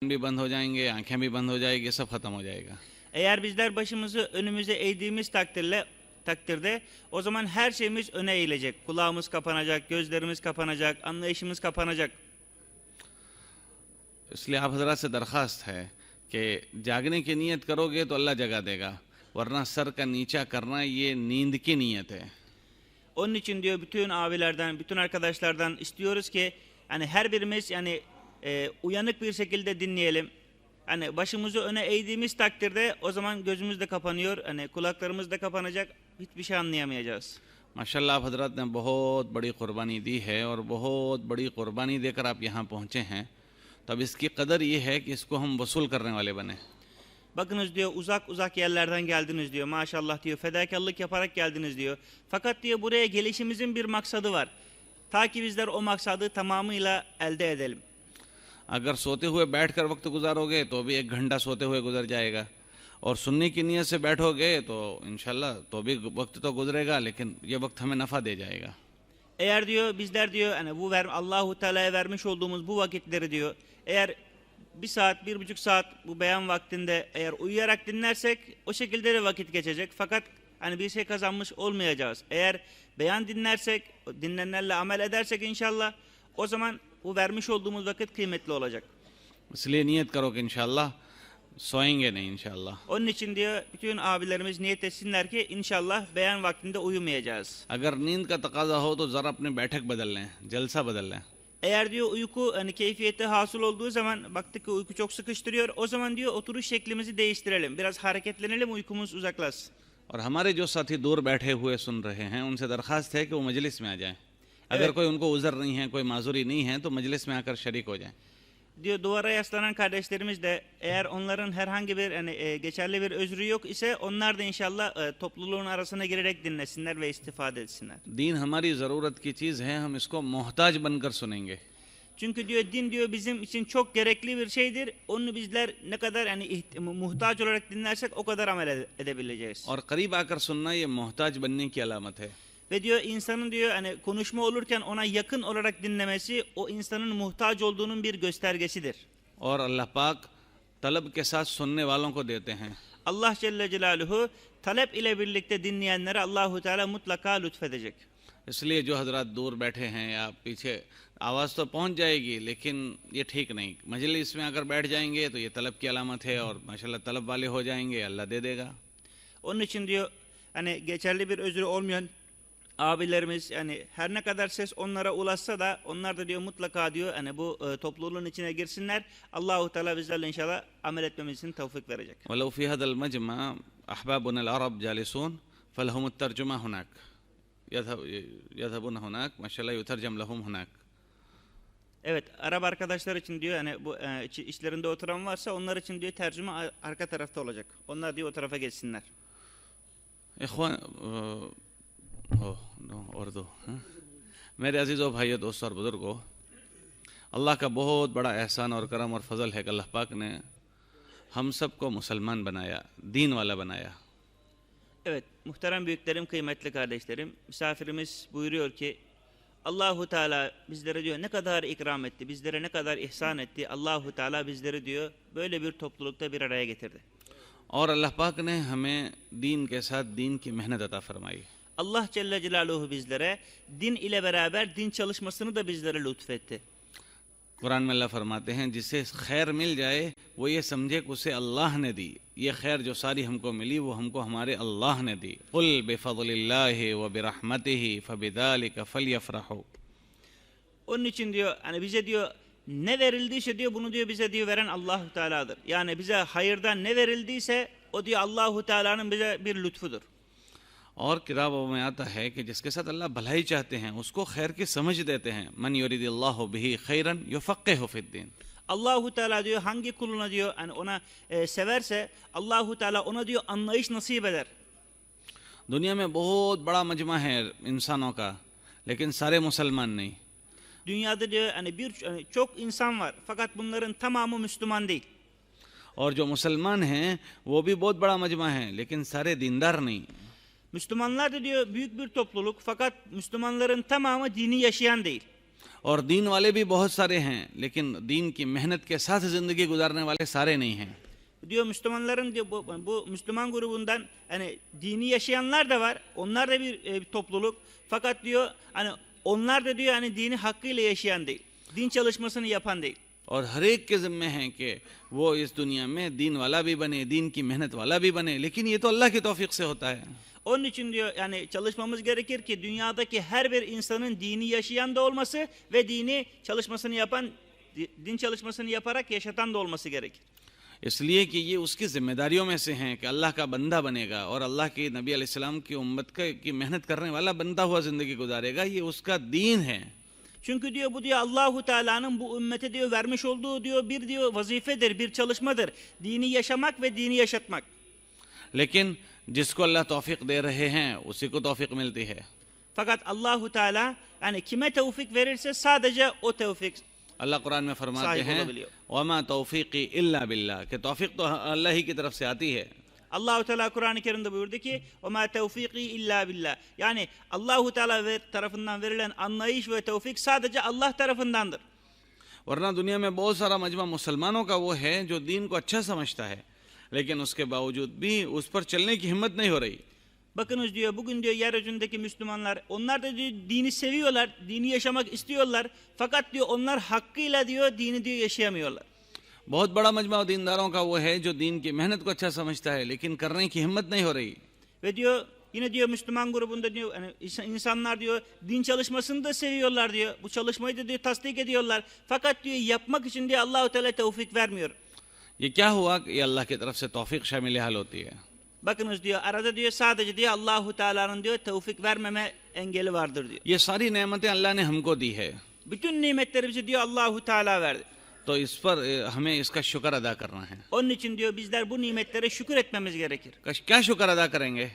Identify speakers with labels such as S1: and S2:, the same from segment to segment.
S1: भी बंद हो जाएंगे, आंखें भी बंद हो जाएगी, सब खत्म हो जाएगा।
S2: Eğer bizler başımızı önümüze eğdiğimiz takdirde o zaman her şeyimiz öne eğilecek. Kulağımız kapanacak, gözlerimiz kapanacak, anlayışımız kapanacak.
S1: इसलिए आप हजरात से दरख्वास्त है कि जागने की नीयत करोगे तो अल्लाह जगा देगा, वरना सर का नीचा करना ये नींद की नीयत है।
S2: Onun için diyor bütün abilerden, bütün arkadaşlardan istiyoruz ki hani her birimiz yani uyanık bir şekilde dinleyelim. Hani başımızı öne eğdiğimiz takdirde o zaman gözümüz de kapanıyor, hani kulaklarımız da kapanacak, hiçbir şey anlayamayacağız.
S1: माशाल्लाह आप हजरत ने बहुत बड़ी क़ुरबानी दी है और बहुत बड़ी क़ुरबानी देकर आप यहाँ पहुँचे हैं, तब इसकी कदर ये है कि इसको हम वसूल करने वाले बने।
S2: Bakınız diyor uzak yerlerden geldiniz diyor. Maşallah diyor fedakarlık yaparak geldiniz diyor. Fakat diyor buraya gelişimizin bir maksadı var. Ta ki bizler o maksadı tamamıyla elde edelim.
S1: अगर सोते हुए बैठ कर वक्त गुजारोगे तो भी 1 घंटा सोते हुए गुजर जाएगा, और सुनने की नीयत से बैठोगे तो इंशाल्लाह तो भी वक्त तो गुजरेगा, लेकिन ये वक्त हमें नफ़ा दे जाएगा।
S2: Eğer diyor bizler diyor hani Allahu Teala'ya vermiş olduğumuz bu vakitleri diyor, eğer 1 saat, 1,5 saat bu beyan vaktinde eğer uyuyarak dinlersek o şekilde de vakit geçecek. Fakat hani bir şey kazanmış olmayacağız. Eğer beyan dinlersek, dinlenenlerle amel edersek inşallah o zaman bu vermiş olduğumuz vakit kıymetli olacak.
S1: इसलिए नीयत करो कि इंशाल्लाह सोएंगे नहीं इंशाल्लाह।
S2: Onun için diyor bütün abilerimiz niyet etsinler ki inşallah beyan vaktinde uyumayacağız.
S1: अगर नींद का तकाजा हो तो ज़रा अपनी बैठक बदल लें, जलसा बदल लें।
S2: Eğer diyor uyku hani keyfiyette hasıl olduğu zaman baktık ki uyku çok sıkıştırıyor, o zaman diyor oturuş şeklimizi değiştirelim. Biraz hareketlenelim, uykumuz uzaklaşsın.
S1: और हमारे जो साथी दूर बैठे हुए सुन रहे हैं उनसे दरख्वास्त है कि वो मजलिस में आ जाएं। अगर कोई उनको उज़र नहीं है, कोई माजूरी नहीं है, तो मजलिस में आकर शरीक हो जाएं।
S2: Diyor duvara yaslanan kardeşlerimiz de eğer onların herhangi bir geçerli bir özrü yok ise onlar da inşallah topluluğun arasına girerek dinlesinler ve istifade etsinler.
S1: दीन हमारी ज़रूरत की चीज़ है, हम इसको मोहताज बनकर सुनेंगे।
S2: Çünkü diyor din diyor bizim için çok gerekli bir şeydir. Onu bizler ne kadar muhtaç olarak dinlersek o kadar amel edebileceğiz.
S1: और करीब आकर सुनना ये मोहताज बनने की अलामत है।
S2: Ve diyor insanın diyor hani konuşma olurken ona yakın olarak dinlemesi o insanın muhtaç olduğunun bir göstergesidir.
S1: और अल्लाह पाक तलब के साथ सुनने वालों को देते हैं।
S2: Allah Celle Celaluhu talep ile birlikte dinleyenlere Allahu Teala mutlaka lütfedecek.
S1: इसलिए जो हजरात दूर बैठे हैं या पीछे, आवाज़ तो पहुंच जाएगी लेकिन ये ठीक नहीं। मजलिस में अगर बैठ जाएंगे तो ये तलब की अलामत है, और माशाल्लाह तलब वाले हो जाएंगे, अल्लाह दे देगा।
S2: Onun için diyor hani geçerli bir özrü olmayan abilerimiz yani her ne kadar ses onlara ulaşsa da onlar da diyor mutlaka diyor hani bu topluluğun içine girsinler. Allahu Teala bizlerle inşallah amel etmemiz için tevfik verecek.
S1: वलो फ़ी हदल मजमा अहबाबुन अल-अरब जालिसून फलहुम तर्जुमा हुनाक यज़हबुन हुनाक माशाल्लाह युतरजम लहुम हुनाक।
S2: Evet, Arap arkadaşlar için diyor hani bu işlerinde oturan varsa onlar için diyor tercüme arka tarafta olacak. Onlar diyor o tarafa geçsinler.
S1: इख़वान उर्दू मेरे अज़ीज़ों भाइयों दोस्तों और बुज़ुर्गों, अल्लाह का बहुत बड़ा एहसान और करम और फजल है कि अल्लाह पाक ने हम सबको मुसलमान बनाया, दीन वाला बनाया।
S2: Evet, muhterem büyüklerim, kıymetli kardeşlerim, misafirimiz buyuruyor ki Allahu Teala bizlere diyor ne kadar ikram etti, bizlere ne kadar ihsan etti. Allahu Teala bizleri diyor böyle bir toplulukta bir araya getirdi.
S1: और अल्लाह पाक ने हमें दीन के साथ दीन की मेहनत अता फरमाई।
S2: Allah Celle Celaluhu bizlere din ile beraber din çalışmasını da bizlere lütfetti.
S1: Quran में अल्लाह फरमाते हैं जिसे खैर मिल जाए वो ये समझे कि उसे अल्लाह ने दी। ये खैर जो सारी हमको मिली वो हमको हमारे अल्लाह ने दी। कुल बिफज़लिल्लाहि व बिरहमतिही फबिज़ालिका फलयफ़रहू।
S2: Onun için diyor hani bize diyor ne verildiyse diyor bunu diyor bize diyor veren Allahu Teala'dır. Yani bize hayırdan ne verildiyse o diyor Allahu Teala'nın bize bir lütfudur.
S1: और किताबों में आता है कि जिसके साथ अल्लाह भलाई चाहते हैं उसको खैर की समझ देते हैं। मन युरिदिल्लाहु बिही खैरन युफ़क़्क़िहु फ़िद्दीन।
S2: Allahu Teala diyor hangi kuluna diyor hani ona severse Allahu Teala ona diyor anlayış nasip eder.
S1: दुनिया में बहुत बड़ा मजमा है इंसानों का, लेकिन सारे मुसलमान नहीं।
S2: Dünyada diyor hani çok insan var fakat bunların tamamı Müslüman değil.
S1: और जो मुसलमान हैं वो भी बहुत बड़ा मजमा है, लेकिन सारे दीनदार नहीं।
S2: Müslümanlar da diyor büyük bir topluluk fakat Müslümanların tamamı dini yaşayan değil.
S1: और दीन वाले भी बहुत सारे हैं, लेकिन दीन की मेहनत के साथ ज़िंदगी गुजारने वाले सारे नहीं हैं।
S2: Diyor Müslümanların diyor bu Müslüman grubundan hani dini yaşayanlar da var. Onlar da bir topluluk. Fakat diyor hani onlar da diyor hani dini hakkıyla yaşayan değil. Din çalışmasını yapan değil.
S1: और हर एक के ज़िम्मे हैं कि वो इस दुनिया में दीन वाला भी बने, दीन की मेहनत वाला भी बने, लेकिन ये तो अल्लाह की तौफीक से होता है।
S2: Onun için diyor yani çalışmamız gerekir ki dünyadaki her bir insanın dini yaşayan da olması ve dini çalışmasını yapan, din çalışmasını yaparak yaşatan da olması gerekir.
S1: इसलिए कि ये उसकी जिम्मेदारियों में से हैं कि अल्लाह का बंदा बनेगा और अल्लाह के नबी अलैहिस्सलाम की उम्मत की मेहनत करने वाला बनता हुआ ज़िंदगी गुजारेगा, ये उसका दीन है।
S2: Çünkü diyor bu diyor Allahu Teala'nın bu ümmete diyor vermiş olduğu diyor bir diyor vazifedir, bir çalışmadır. Dini yaşamak ve dini yaşatmak.
S1: लेकिन जिसको अल्लाह तौफीक दे रहे हैं उसी को तौफीक मिलती है।
S2: Fakat Allahu Teala yani kime tevfik verirse sadece o tevfik
S1: अल्लाह कुरान में फरमाते
S2: साहिब
S1: हैं
S2: होगा
S1: वमा तौफीकी इल्ला बिल्लाह, कि तौफीक तो अल्लाह ही की तरफ से आती है।
S2: Allahu Teala Kur'an-ı Kerim'de buyurdu ki o ma tevfiki illa billah. Yani Allahu Teala tarafından verilen anlayış ve tevfik sadece Allah tarafındandır.
S1: वरना दुनिया में बहुत सारा मजमा मुसलमानों का वो है जो दीन को अच्छा समझता है, लेकिन उसके बावजूद भी उस पर चलने की हिम्मत नहीं हो रही।
S2: Bakınız diyor bugün diyor yeryüzündeki Müslümanlar onlar da diyor dini seviyorlar, dini yaşamak istiyorlar. Fakat diyor onlar hakkıyla diyor dini diyor yaşayamıyorlar.
S1: बहुत बड़ा मजमा दीनदारों का वो है जो दीन की मेहनत को अच्छा समझता है, लेकिन करने की हिम्मत नहीं हो रही।
S2: Ve diyor yine diyor Müslüman grubunda diyor yani insanlar diyor din çalışmasını da seviyorlar diyor. Bu çalışmayı da diyor tasdik ediyorlar. Fakat diyor yapmak için diyor Allahu Teala tevfik vermiyor.
S1: ये क्या हुआ कि ये अल्लाह की तरफ से तौफीक शामिल हाल होती है।
S2: Bakınız diyor arada diyor sadece diyor Allahu Teala'nın diyor tevfik vermeme engeli vardır diyor.
S1: ये सारी नेमतें अल्लाह ने हमको दी है,
S2: Bütün nimetleri bize diyor Allahu Teala verdi.
S1: तो इस पर हमें इसका शुक्र अदा करना है।
S2: Onun için diyor bizler bu nimetlere şükür etmemiz gerekir.
S1: क्या शुक्र अदा करेंगे?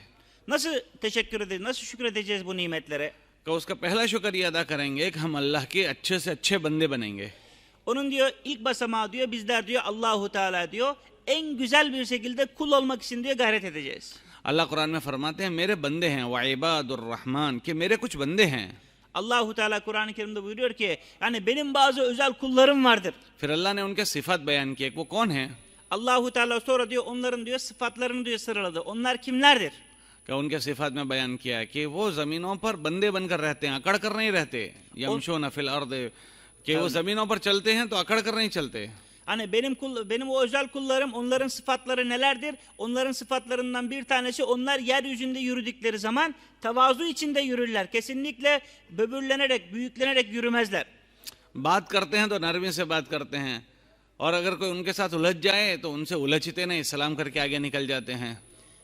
S2: Nasıl teşekkür edeceğiz? Nasıl şükredeceğiz bu nimetlere?
S1: कि उसका पहला शुक्र ये अदा करेंगे कि हम अल्लाह के अच्छे से अच्छे बंदे बनेंगे।
S2: Onun diyor ilk basamağı diyor bizler diyor Allahu Teala diyor en güzel bir şekilde kul olmak için diyor gayret edeceğiz.
S1: अल्लाह कुरान में फरमाते हैं मेरे बंदे हैं व इबादुर रहमान, कि मेरे कुछ बंदे हैं।
S2: Allahu Teala Kur'an-ı Kerim'de buyuruyor ki yani benim bazı özel kullarım vardır.
S1: फिर अल्लाह ने उनके सिफात बयान किए, वो कौन है?
S2: Allahu Teala sonra diyor onların diyor sıfatlarını diyor sıraladı. Onlar kimlerdir?
S1: कि उनके सिफात में बयान किया कि वो ज़मीनों पर बंदे बनकर रहते हैं, अकड़ कर नहीं रहते। यमशून फिल अर्द, कि वो ज़मीनों पर चलते हैं तो अकड़ कर नहीं चलते।
S2: Hani benim o özel kullarım onların sıfatları nelerdir? Onların sıfatlarından bir tanesi onlar yeryüzünde yürüdükleri zaman tevazu içinde yürürler. Kesinlikle böbürlenerek, büyüklenerek yürümezler.
S1: बात करते हैं तो नरमी से बात करते हैं, और अगर कोई उनके साथ उलझ जाए तो उनसे उलझते नहीं, सलाम करके आगे निकल जाते हैं।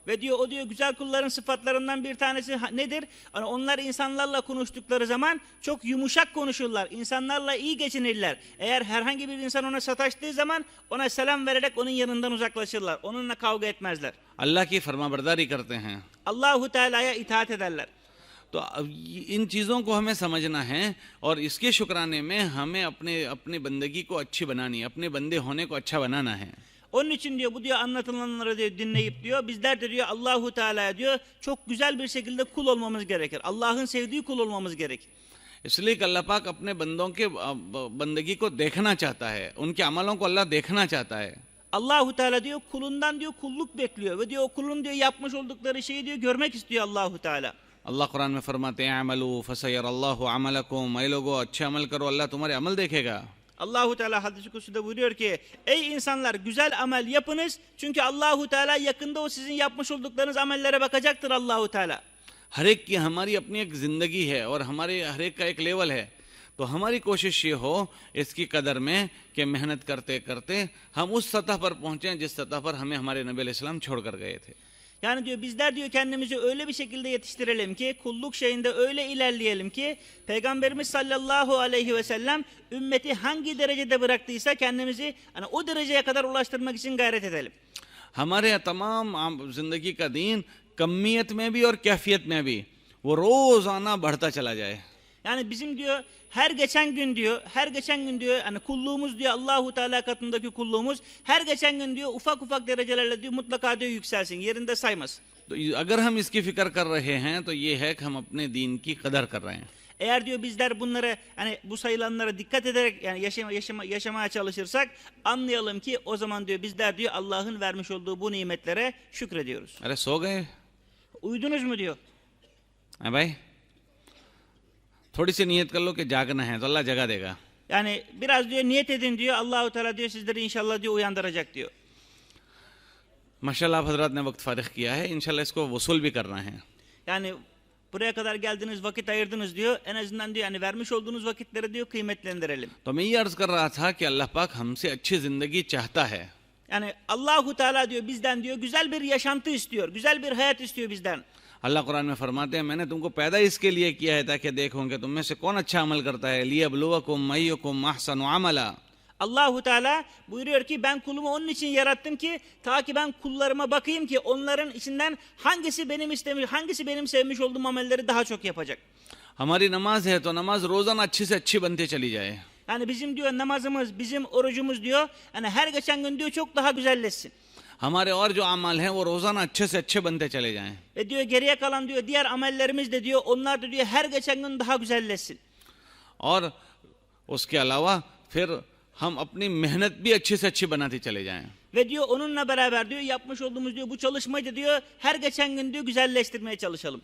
S2: Ve diyor o diyor güzel kulların sıfatlarından bir tanesi nedir? Hani onlar insanlarla konuştukları zaman çok yumuşak konuşurlar. İnsanlarla iyi geçinirler. Eğer herhangi bir insan ona sataştığı zaman ona selam vererek onun yanından uzaklaşırlar. Onunla kavga etmezler.
S1: अल्लाह की फरमाबरदारी करते हैं।
S2: Allahu Teala'ya itaat ederler.
S1: तो अब इन चीज़ों को हमें समझना है और इसके शुक्राने में हमें अपने बंदगी को अच्छी बनानी है, अपने बंदे होने को अच्छा बनाना है।
S2: Onun için diyor bu diyor anlatılanları diyor dinleyip diyor bizler de diyor Allahu Teala'ya diyor çok güzel bir şekilde kul olmamız gerekir. Allah'ın sevdiği kul olmamız gerekir.
S1: इसलिए कि अल्लाह पाक अपने बंदों के बंदगी को देखना चाहता है, उनके अमलों को अल्लाह देखना चाहता है।
S2: Allahu Teala diyor kulundan diyor kulluk bekliyor ve diyor kulun diyor yapmış oldukları şeyi diyor görmek istiyor Allahu Teala.
S1: अल्लाह कुरान में फरमाते हैं अमलू फसयरल्लाहु अमलकुम, ऐ लोगों अच्छे अमल करो, अल्लाह तुम्हारे अमल देखेगा।
S2: Allahu Teala hadis-i kutsüde buyuruyor ki ey insanlar güzel amel yapınız çünkü Allahu Teala yakında o sizin yapmış olduklarınız amellere bakacaktır Allahu Teala.
S1: हर एक की हमारी अपनी एक ज़िंदगी है और हमारे हर एक का एक लेवल है, तो हमारी कोशिश ये हो इसकी कदर में कि मेहनत करते करते हम उस सतह पर पहुँचें जिस सतह पर हमें हमारे नबी अलैहिस्सलाम छोड़ कर गए थे।
S2: Yani diyor bizler diyor kendimizi öyle bir şekilde yetiştirelim ki kulluk şeyinde öyle ilerleyelim ki Peygamberimiz sallallahu aleyhi ve sellem ümmeti hangi derecede bıraktıysa kendimizi hani o dereceye kadar ulaştırmak için gayret edelim.
S1: हमारे तमाम ज़िंदगी का दीन कमियत में भी और कैफियत में भी वो रोज़ाना बढ़ता चला जाए।
S2: Yani bizim diyor her geçen gün diyor hani kulluğumuz diyor Allahu Teala katındaki kulluğumuz her geçen gün diyor ufak ufak derecelerle diyor mutlaka diyor yükselsin, yerinde saymasın.
S1: तो अगर हम इसकी फिक्र कर रहे हैं तो ये है कि हम अपने दीन की कदर कर रहे हैं।
S2: Eğer diyor bizler bunlara hani bu sayılanlara dikkat ederek yani yaşamaya çalışırsak anlayalım ki o zaman diyor bizler diyor Allah'ın vermiş olduğu bu nimetlere şükrediyoruz.
S1: अरे सो गए?
S2: Uyudunuz mu diyor.
S1: है भाई, थोड़ी सी नियत कर लो कि जागना है तो अल्लाह जगा देगा.
S2: Yani biraz diyor niyet edin diyor. Allahu Teala diyor sizleri inşallah diyor uyandıracak diyor.
S1: माशाल्लाह आप हजरात ने वक्त फारिग किया है, इंशाल्लाह इसको वसूल भी करना है.
S2: Yani buraya kadar geldiniz, vakit ayırdınız diyor. En azından diyor yani vermiş olduğunuz vakitleri diyor kıymetlendirelim.
S1: तो मैं ये अर्ज कर रहा था कि अल्लाह पाक हमसे अच्छी जिंदगी चाहता है.
S2: Yani Allahu Teala diyor bizden diyor güzel bir yaşantı istiyor. Güzel bir hayat istiyor bizden.
S1: अल्लाह कुरान में फरमाते हैं मैंने तुमको पैदा इसके लिए किया है ताकि देखो कि तुम में से कौन अच्छा अमल करता है. लियब्लुवकुम अय्युकुम अहसनु अमला.
S2: Allahu Teala buyuruyor ki ben kulumu onun için yarattım ki ta ki ben kullarıma bakayım ki onların içinden hangisi benim sevmiş olduğum amelleri daha çok yapacak.
S1: हमारी नमाज है तो नमाज रोजाना अच्छी से अच्छी बनती चली जाए.
S2: Yani bizim diyor namazımız, bizim orucumuz diyor yani her geçen gün diyor çok daha güzelleşsin.
S1: हमारे और जो अमाल हैं वो रोजाना अच्छे से अच्छे बनते चले जाएं.
S2: Ve diyor geriye kalan diyor diğer amellerimiz de diyor onlar da diyor her geçen gün daha güzelleşsin.
S1: और उसके अलावा फिर हम अपनी मेहनत भी अच्छी से अच्छी बनाते चले जाएं.
S2: Ve diyor onunla beraber diyor yapmış olduğumuz diyor bu çalışmayı da diyor her geçen gün diyor güzelleştirmeye çalışalım.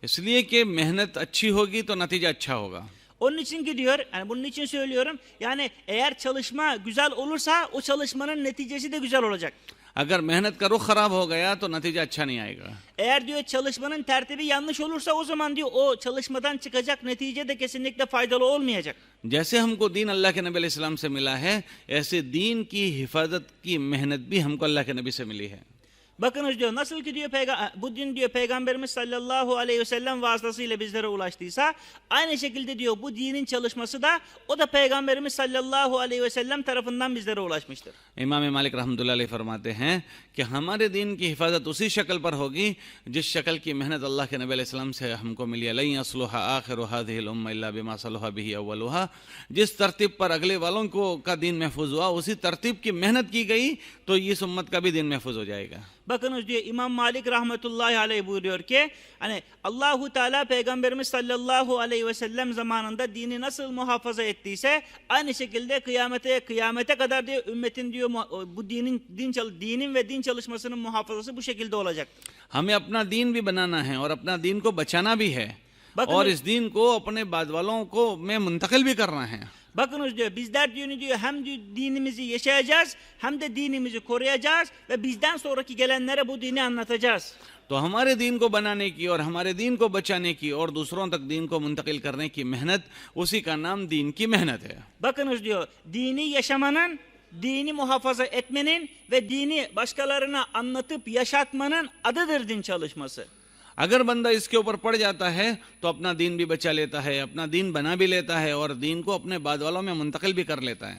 S1: इसलिए कि मेहनत अच्छी होगी तो नतीजा अच्छा होगा.
S2: Onun için ki diyor yani bunun için söylüyorum yani eğer çalışma güzel olursa o çalışmanın neticesi de güzel olacak.
S1: अगर मेहनत का रुख खराब हो गया तो नतीजा अच्छा नहीं आएगा.
S2: Eğer diyor çalışmanın tertibi yanlış olursa o zaman diyor o çalışmadan çıkacak netice de kesinlikle faydalı olmayacak.
S1: जैसे हमको दीन अल्लाह के नबी अलैहिस्सलाम से मिला है, ऐसे दीन की हिफाजत की मेहनत भी हमको अल्लाह के नबी से मिली है.
S2: Bakınız diyor nasıl ki diyor bu din diyor Peygamberimiz sallallahu aleyhi ve sellem vasıtasıyla bizlere ulaştıysa aynı şekilde diyor bu dinin çalışması da o da Peygamberimiz sallallahu aleyhi ve sellem tarafından bizlere ulaşmıştır.
S1: इमाम मालिक रहमतुल्लाह अलैह फरमाते हैं कि हमारे दीन की हिफाजत उसी शक्ल पर होगी जिस शक्ल की मेहनत अल्लाह के नबी अलैहिस्सलाम से हमको मिली है. लन यसलुहा आखिरु हाज़िहिल उम्मा इल्ला बिमा सलुहा बिही अव्वलुहा. जिस तरतीब पर अगले वालों का दीन महफूज हुआ उसी तरतीब की मेहनत की गई तो इस उम्मत का भी दीन महफूज हो जाएगा.
S2: Bakınız diyor İmam Malik rahmetullahi aleyh buyuruyor ki hani Allahu Teala Peygamberimiz sallallahu aleyhi ve sellem zamanında dini nasıl muhafaza ettiyse aynı şekilde kıyamete kadar diyor ümmetin diyor bu dinin ve din çalışmasının muhafazası bu şekilde olacak.
S1: हमें अपना दीन भी बनाना है और अपना दीन को बचाना भी है और इस दीन को अपने बाद वालों को में मुंतकिल भी करना है.
S2: Bakınız diyor bizler diyor hem dinimizi yaşayacağız hem de dinimizi koruyacağız ve bizden sonraki gelenlere bu dini anlatacağız.
S1: तो हमारे दीन को बनाने की और हमारे दीन को बचाने की और दूसरों तक दीन को मुंतकिल करने की मेहनत, उसी का नाम दीन की मेहनत है.
S2: Bakınız diyor dini yaşamanın, dini muhafaza etmenin ve dini başkalarına anlatıp yaşatmanın adıdır din çalışması.
S1: अगर बंदा इसके ऊपर पड़ जाता है तो अपना दीन भी बचा लेता है, अपना दीन बना भी लेता है और दीन को अपने बाद वालों में मुंतकिल भी कर लेता है.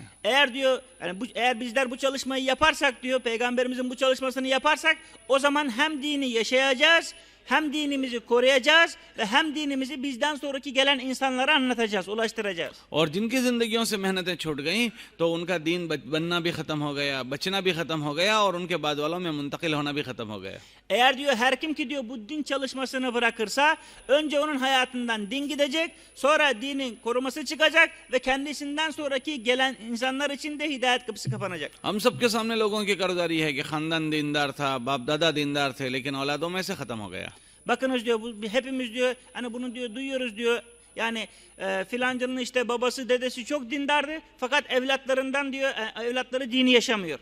S2: Eğer bizler bu çalışmayı yaparsak diyor Peygamberimizin bu çalışmasını yaparsak o zaman hem dini yaşayacağız hem dinimizi koruyacağız ve hem dinimizi bizden sonraki gelen insanlara anlatacağız, ulaştıracağız.
S1: और जिनकी जिंदगियों से मेहनतें छूट गईं तो उनका दीन बनना भी खत्म हो गया, बचना भी खत्म हो गया और उनके बाद वालों में मुंतकिल होना भी खत्म हो गया.
S2: Eğer diyor her kim ki diyor bu din çalışmasını bırakırsa önce onun hayatından din gidecek, sonra dinin koruması çıkacak ve kendisinden sonraki gelen insanlar için de hidayet kapısı kapanacak.
S1: हम सबके सामने लोगों की कर्जदारी है कि खानदान दीनदार था, बाप दादा दीनदार थे, लेकिन औलादों में से खत्म हो गया.
S2: Bakınız diyor hepimiz diyor hani bunu diyor duyuyoruz diyor yani filancanın işte babası dedesi çok dindardı fakat evlatlarından diyor evlatları dini yaşamıyor.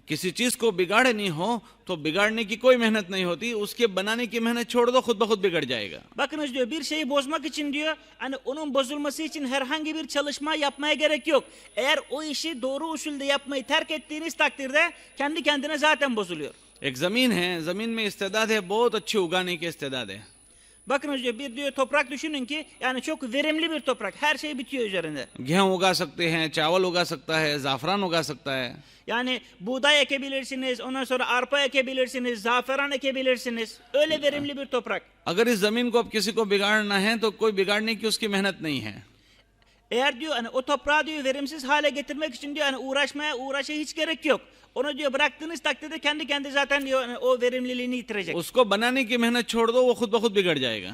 S1: किसी चीज को बिगाड़नी हो तो बिगाड़ने की कोई मेहनत नहीं होती, उसके बनाने की मेहनत छोड़ दो, खुद ब खुद बिगड़ जाएगा.
S2: Bakınız diyor bir şeyi bozmak için diyor hani onun bozulması için herhangi bir çalışma yapmaya gerek yok. Eğer o işi doğru usulde yapmayı terk ettiğiniz takdirde kendi kendine zaten bozuluyor.
S1: एक जमीन है, जमीन में इस्तेदाद है, बहुत अच्छी उगाने की इस्तेदाद है.
S2: Bakınız diyor bir diyor toprak düşünün ki yani çok verimli bir toprak. Her şey bitiyor üzerinde.
S1: गेहूं उगा सकते हैं, चावल उगा सकता है, जाफरान उगा सकता है.
S2: Yani buğday ekebilirsiniz, ondan sonra arpa ekebilirsiniz, zaferan ekebilirsiniz. Öyle verimli bir toprak.
S1: अगर इस जमीन को अब किसी को बिगाड़ना है तो कोई बिगाड़ने की उसकी मेहनत नहीं है.
S2: Eğer diyor hani o toprağı diyor verimsiz hale getirmek için diyor hani uğraşa hiç gerek yok. Onu diyor bıraktığınız takdirde kendi zaten diyor hani o verimliliğini yitirecek.
S1: उसको बनाने की मेहनत छोड़ दो, वो खुद ब खुद बिगड़ जाएगा.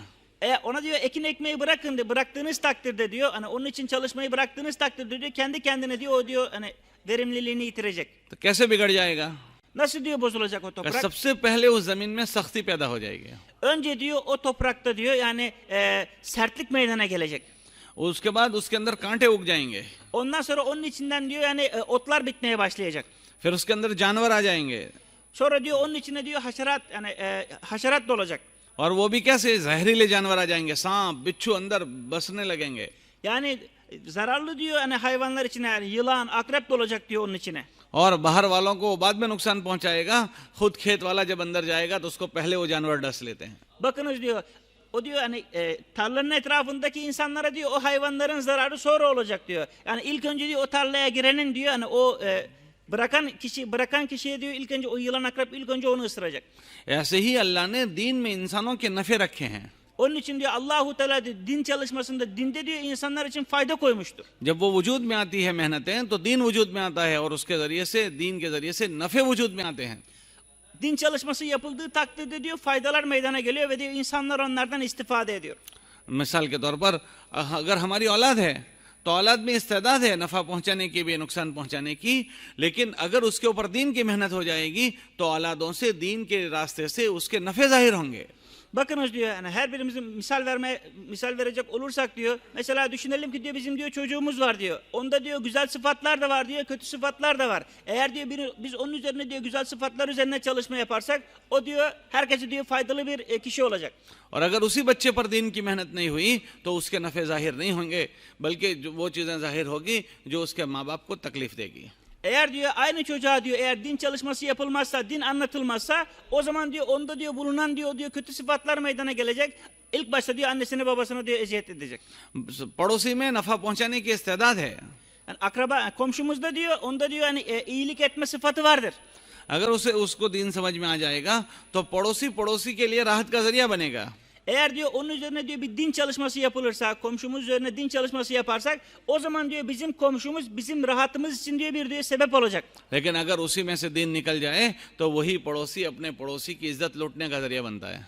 S2: Ona diyor ekin ekmeği bırakın diyor. Bıraktığınız takdirde diyor. Hani onun için çalışmayı bıraktığınız takdirde diyor. Kendi kendine diyor o diyor hani verimliliğini yitirecek.
S1: तो कैसे बिगड़ जाएगा?
S2: Nasıl diyor bozulacak o toprak?
S1: सबसे पहले उस जमीन में सख्ती पैदा हो जाएगी,
S2: Önce diyor o toprakta diyor yani sertlik meydana gelecek.
S1: उसके बाद उसके अंदर कांटे उग जाएंगे,
S2: Ondan sonra onun içinden diyor yani otlar bitmeye başlayacak.
S1: फिर उसके अंदर जानवर आ जाएंगे,
S2: Sonra diyor onun içine diyor haşerat yani haşerat dolacak.
S1: और वो भी कैसे? जहरीले जानवर आ जाएंगे, सांप बिच्छू अंदर बसने लगेंगे।
S2: Yani zararlı diyor hani hayvanlar içine yani yılan, akrep dolacak diyor onun içine.
S1: और बाहर वालों को वो बाद में नुकसान पहुंचाएगा, खुद खेत वाला जब अंदर जाएगा तो उसको पहले वो जानवर डस लेते हैं।
S2: Bakınız diyor o diyor hani tarlanın etrafındaki insanlara diyor o hayvanların zararı sonra olacak diyor. Yani ilk önce diyor o tarlaya girenin diyor hani o bırakan kişiye diyor ilk önce o yılan akrep ilk önce onu ısıracak.
S1: ऐसे ही अल्लाह ने दीन में इंसानों के नफे रखे हैं।
S2: Onun için diyor Allahu Teala diyor, din çalışmasında dinde diyor insanlar için fayda koymuştur.
S1: जब वो वजूद में आती है मेहनतें तो दीन वजूद में आता है, और उसके जरिए से दीन के जरिए से नफे वजूद में आते हैं।
S2: Din çalışması yapıldığı takdirde diyor faydalar meydana geliyor ve diyor insanlar onlardan istifade ediyor.
S1: मिसाल के तौर पर अगर हमारी औलाद है तो औलाद में इस्तेदाद है नफ़ा पहुंचाने की भी, नुकसान पहुंचाने की, लेकिन अगर उसके ऊपर दीन की मेहनत हो जाएगी तो औलादों से दीन के रास्ते से उसके नफ़े जाहिर होंगे।
S2: Bakınız diyor yani her birimizin misal verecek olursak diyor mesela düşünelim ki diyor bizim diyor çocuğumuz var diyor. Onda diyor güzel sıfatlar da var diyor, kötü sıfatlar da var. Eğer diyor biz onun üzerine diyor güzel sıfatlar üzerine çalışma yaparsak o diyor herkese diyor faydalı bir kişi olacak.
S1: और अगर उसी बच्चे पर दीन की मेहनत नहीं हुई तो उसके नफ़े जाहिर नहीं होंगे, बल्कि वो चीज़ें जाहिर होगी जो उसके माँ बाप को तकलीफ़ देगी।
S2: Eğer diyor aynı çocuğa diyor eğer din çalışması yapılmazsa, din anlatılmazsa o zaman diyor onda diyor bulunan diyor kötü sıfatlar meydana gelecek. İlk başta diyor annesine babasına diyor eziyet edecek.
S1: पड़ोसी में नफ़ा पहुंचाने की इस्तेदाद है,
S2: Yani akraba komşumuzda diyor onda diyor hani iyilik etme sıfatı vardır.
S1: अगर उसको दीन समझ में आ जाएगा तो पड़ोसी पड़ोसी के लिए राहत का जरिया बनेगा।
S2: Eğer diyor onun üzerine diyor bir din çalışması yapılırsa, komşumuz üzerine din çalışması yaparsak o zaman diyor bizim komşumuz bizim rahatımız için diyor sebep olacak.
S1: लेकिन अगर उसी में से दीन निकल जाए तो वही पड़ोसी अपने पड़ोसी की इज्जत लूटने का जरिया बनता है।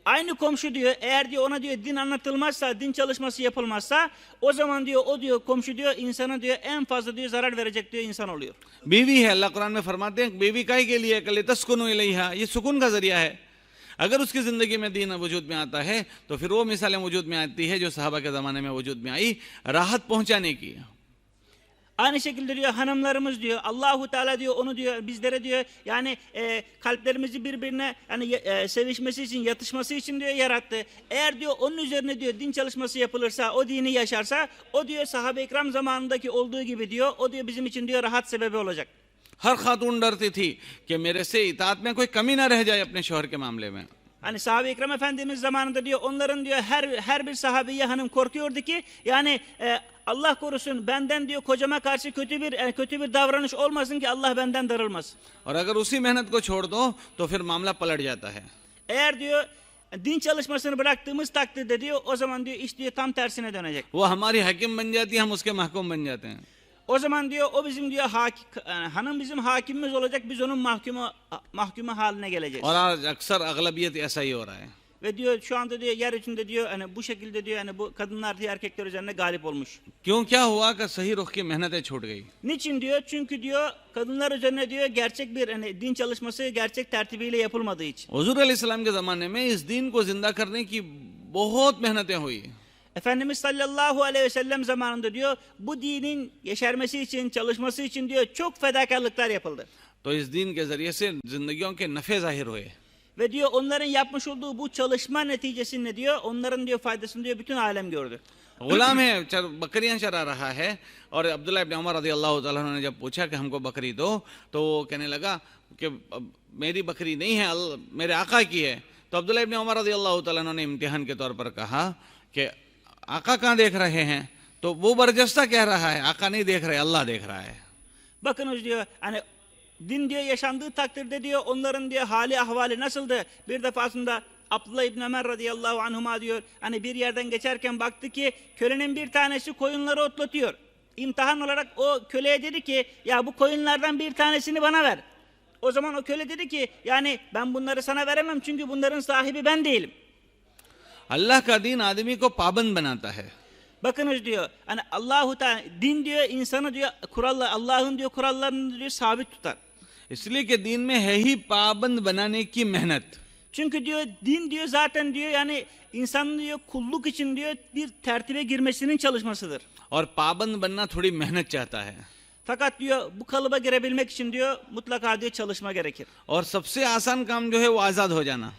S2: Aynı komşu diyor eğer diyor ona diyor din anlatılmazsa, din çalışması yapılmazsa o zaman diyor o diyor komşu diyor insana diyor en fazla diyor zarar verecek diyor insan oluyor.
S1: बीवी है, अल्लाह कुरान में फरमाते हैं बीवी काहे के लिए कल तस्कुनु इलैहा, ये सुकून का जरिया है। अगर उसकी ज़िंदगी में दीन वजूद में आता है तो फिर वो मिसालें वजूद में आती है जो सहाबा के ज़माने में वजूद में आई, राहत पहुंचाने की।
S2: Aynı şekilde diyor hanımlarımız diyor Allahu Teala diyor onu diyor bizlere diyor yani kalplerimizi birbirine yani sevişmesi için yatışması için diyor yarattı. Eğer diyor onun üzerine diyor din çalışması yapılırsa o dini yaşarsa o diyor sahabe-i ikram zamanındaki olduğu gibi diyor o diyor bizim için diyor rahat sebebi olacak.
S1: हर खातून डरती थी कि मेरे से इताअत में कोई कमी ना रह जाए अपने शौहर के मामले में।
S2: Hani sahabe-i ikram efendimiz zamanında diyor onların diyor her bir sahabiye hanım korkuyordu ki yani Allah korusun benden diyor kocama karşı kötü bir davranış olmasın ki Allah benden darılmasın.
S1: और अगर उसी मेहनत को छोड़ दो तो फिर मामला पलट जाता है।
S2: Eğer diyor din çalışmasını bıraktığımız takdirde diyor o zaman diyor iş diyor tam tersine dönecek.
S1: वो हमारी हकीम बन जाती है, हम उसके महकूम बन जाते हैं।
S2: O zaman diyor o bizim diyor hanım bizim hakimimiz olacak biz onun mahkumu haline geleceğiz.
S1: और आज अक्सर अगलबियत ऐसा ही हो रहा है।
S2: Ve diyor şu anda diyor yeryüzünde diyor hani bu şekilde diyor hani bu kadınlar diyor erkekler üzerine galip olmuş.
S1: क्यों क्या हुआ कि सही रुख की मेहनतें छूट गई?
S2: Niçin diyor? Çünkü diyor kadınlar üzerine diyor gerçek bir hani din çalışması gerçek tertibiyle yapılmadığı için.
S1: हुजूर अलैहिस्सलाम के ज़माने में इस दीन को जिंदा करने की बहुत मेहनतें हुई।
S2: Efendimiz sallallahu aleyhi ve sellem zamanında diyor bu dinin yeşermesi için çalışması için diyor çok fedakarlıklar yapıldı.
S1: तो इस दीन के जरिए से जिंदगियों के नफ़े जाहिर हुए।
S2: Ve diyor onların yapmış olduğu bu çalışma neticesinde diyor onların diyor faydasını diyor bütün alem gördü.
S1: गुलाम है, बकरियां चरा रहा है, और अब्दुल्ला इब्न उमर रज़ियल्लाहु ताला अन्हु ने जब पूछा कि हमको बकरी दो तो वो कहने लगा कि मेरी बकरी नहीं है, मेरे आका की है। तो अब्दुल्ला इब्न उमर रज़ियल्लाहु ताला अन्हु ने इम्तिहान के तौर पर कहा कि आका कहाँ देख रहे हैं? तो वो बरजस्ता कह रहा है आका नहीं देख रहे, अल्लाह देख रहा है।
S2: Bakınız diyor hani din diyor yaşandığı takdirde diyor onların diyor hali ahvali nasıldı? Bir defasında Abdullah İbni Ömer radıyallahu anhuma diyor hani bir yerden geçerken baktı ki kölenin bir tanesi koyunları otlatıyor. İmtihan olarak o köleye dedi ki ya bu koyunlardan bir tanesini bana ver. O zaman o köle dedi ki yani ben bunları sana veremem çünkü bunların sahibi ben değilim.
S1: अल्लाह का दीन आदमी को पाबंद बनाता है।
S2: Bakınız diyor, hani Allahu Teala din diyor insanı diyor kurallar, Allah'ın diyor kurallarını diyor sabit tutar.
S1: इसलिए कि दीन में है ही पाबंद बनाने की मेहनत।
S2: Çünkü diyor din diyor zaten diyor yani insanın diyor kulluk için diyor bir tertibe girmesinin çalışmasıdır.
S1: और पाबंद बनना थोड़ी मेहनत चाहता है।
S2: Fakat diyor bu kalıba girebilmek için diyor mutlaka diyor çalışma gerekir.
S1: और सबसे आसान काम जो है वो आज़ाद हो जाना।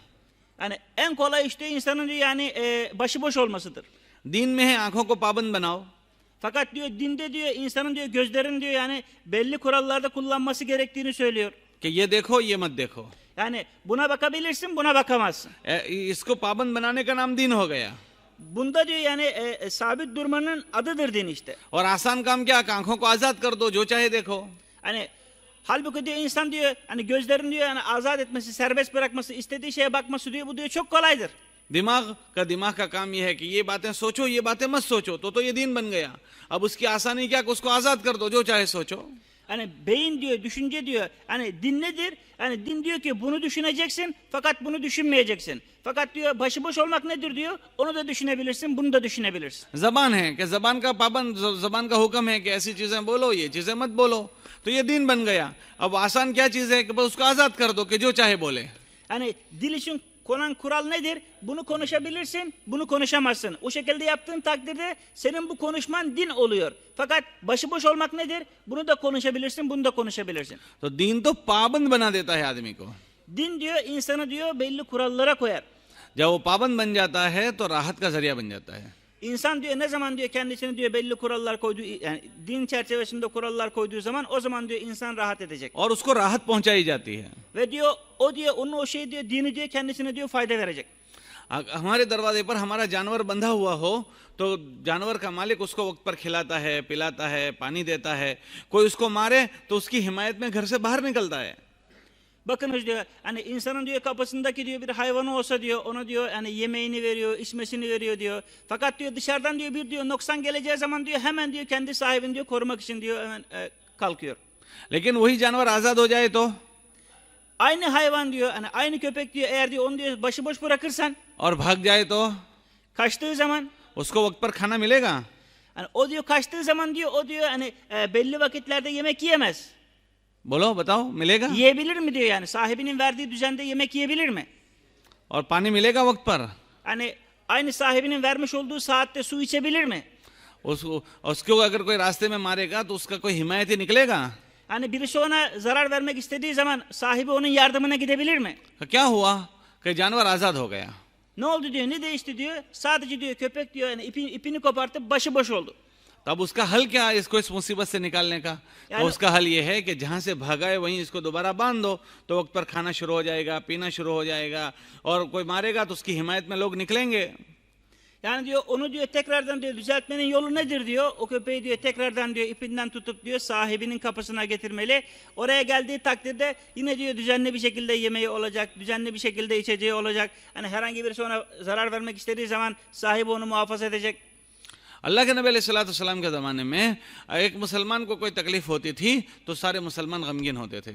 S2: Yani en kolay işte insanın diyor yani başıboş olmasıdır.
S1: दीन में है आंखों को पाबंद बनाओ,
S2: Fakat diyor dinde diyor insanın diyor gözlerin diyor yani belli kurallarda kullanması gerektiğini söylüyor.
S1: कि ये देखो ये मत देखो।
S2: Yani buna bakabilirsin, buna bakamazsın.
S1: इसको पाबंद बनाने का नाम दीन हो गया।
S2: Bunda diyor yani sabit durmanın adıdır din işte.
S1: और आसान काम क्या, आंखों को आज़ाद कर दो, जो चाहे देखो।
S2: Hani halbuki diyor insan diyor hani gözlerini diyor yani azat etmesi, serbest bırakması, istediği şeye bakması diyor bu diyor çok kolaydır.
S1: दिमाग का काम ये है कि ये बातें सोचो, ये बातें मत सोचो, तो ये दीन बन गया। अब उसकी आसानी क्या कि उसको आज़ाद कर दो, जो चाहे सोचो।
S2: Hani beyin diyor, düşünce diyor. Hani din nedir? Hani din diyor ki bunu düşüneceksin fakat bunu düşünmeyeceksin. Fakat diyor başıboş olmak nedir diyor? Onu da düşünebilirsin, bunu da düşünebilirsin.
S1: जबान है कि जबान का पाबंद, जबान का हुक्म है कि ऐसी चीजें बोलो, ये चीजें मत बोलो, तो ये दीन बन गया। अब आसान क्या चीज है कि बस उसको आज़ाद कर दो कि जो चाहे बोले।
S2: Hani dil için konan kural nedir? Bunu konuşabilirsin, bunu konuşamazsın. O şekilde yaptığın takdirde senin bu konuşman din oluyor. Fakat başıboş olmak nedir? Bunu da konuşabilirsin, bunu da konuşabilirsin.
S1: तो दीन तो पाबंद बना देता है आदमी को।
S2: Din diyor insanı diyor belli kurallara koyar.
S1: जब वो पाबंद बन जाता है तो राहत का जरिया बन जाता है।
S2: İnsan diyor ne zaman diyor kendisine diyor belli kurallar koyduğu yani din çerçevesinde kurallar koyduğu zaman o zaman diyor insan rahat edecek.
S1: और उसको राहत पहुंचाई जाती है।
S2: Ve diyor o diyor onun o şey diyor dini diyor kendisine diyor fayda verecek.
S1: हमारे दरवाजे पर हमारा जानवर बंधा हुआ हो तो जानवर का मालिक उसको वक्त पर खिलाता है, पिलाता है, पानी देता है। कोई उसको मारे तो उसकी हिमायत में घर से बाहर निकलता है।
S2: Bakınız diyor hani insanın diyor kapısındaki diyor bir hayvanı olsa diyor ona diyor hani yemeğini veriyor, içmesini veriyor diyor. Fakat diyor dışarıdan diyor bir diyor noksan geleceği zaman diyor hemen diyor kendi sahibini diyor korumak için diyor hemen kalkıyor.
S1: लेकिन वही जानवर आज़ाद हो जाए तो,
S2: Aynı hayvan diyor hani aynı köpek diyor eğer diyor onu diyor başıboş bırakırsan
S1: और भाग जाए तो
S2: kaçtığı zaman
S1: उसको वक्त पर खाना मिलेगा?
S2: hani o diyor kaçtığı zaman diyor o diyor hani belli vakitlerde yemek yiyemez.
S1: बोलो बताओ, मिलेगा?
S2: Yiyebilir mi diyor yani sahibinin verdiği düzende yemek yiyebilir mi?
S1: और पानी मिलेगा वक्त पर?
S2: Hani aynı sahibinin vermiş olduğu saatte su içebilir mi?
S1: उसको अगर कोई रास्ते में मारेगा तो उसका कोई हिमायती निकलेगा?
S2: Hani birisi ona zarar vermek istediği zaman sahibi onun yardımına gidebilir mi?
S1: क्या हुआ कि जानवर आज़ाद हो गया।
S2: Ne oldu diyor, ne değişti diyor. Sadece diyor köpek diyor yani ipini kopartıp başıboş oldu.
S1: तब उसका हल क्या है इसको इस मुसीबत से निकालने का? तो उसका हल ये है कि जहाँ से भागा है वहीं इसको दोबारा बांध दो, तो वक्त पर खाना शुरू हो जाएगा, पीना शुरू हो जाएगा, और कोई मारेगा तो उसकी हिमायत में लोग निकलेंगे।
S2: Yani diyor onu diyor tekrardan diyor düzeltmenin yolu nedir diyor. O köpeği diyor tekrardan diyor ipinden tutup diyor sahibinin kapısına getirmeli. Oraya geldiği takdirde yine diyor düzenli bir şekilde yemeği olacak, düzenli bir şekilde içeceği olacak. Hani herhangi birisi ona zarar vermek istediği zaman sahibi onu muhafaza edecek.
S1: अल्लाह के नबी अलैहिस्सलाम के ज़माने में एक मुसलमान को कोई तकलीफ होती थी तो सारे मुसलमान गमगीन होते थे।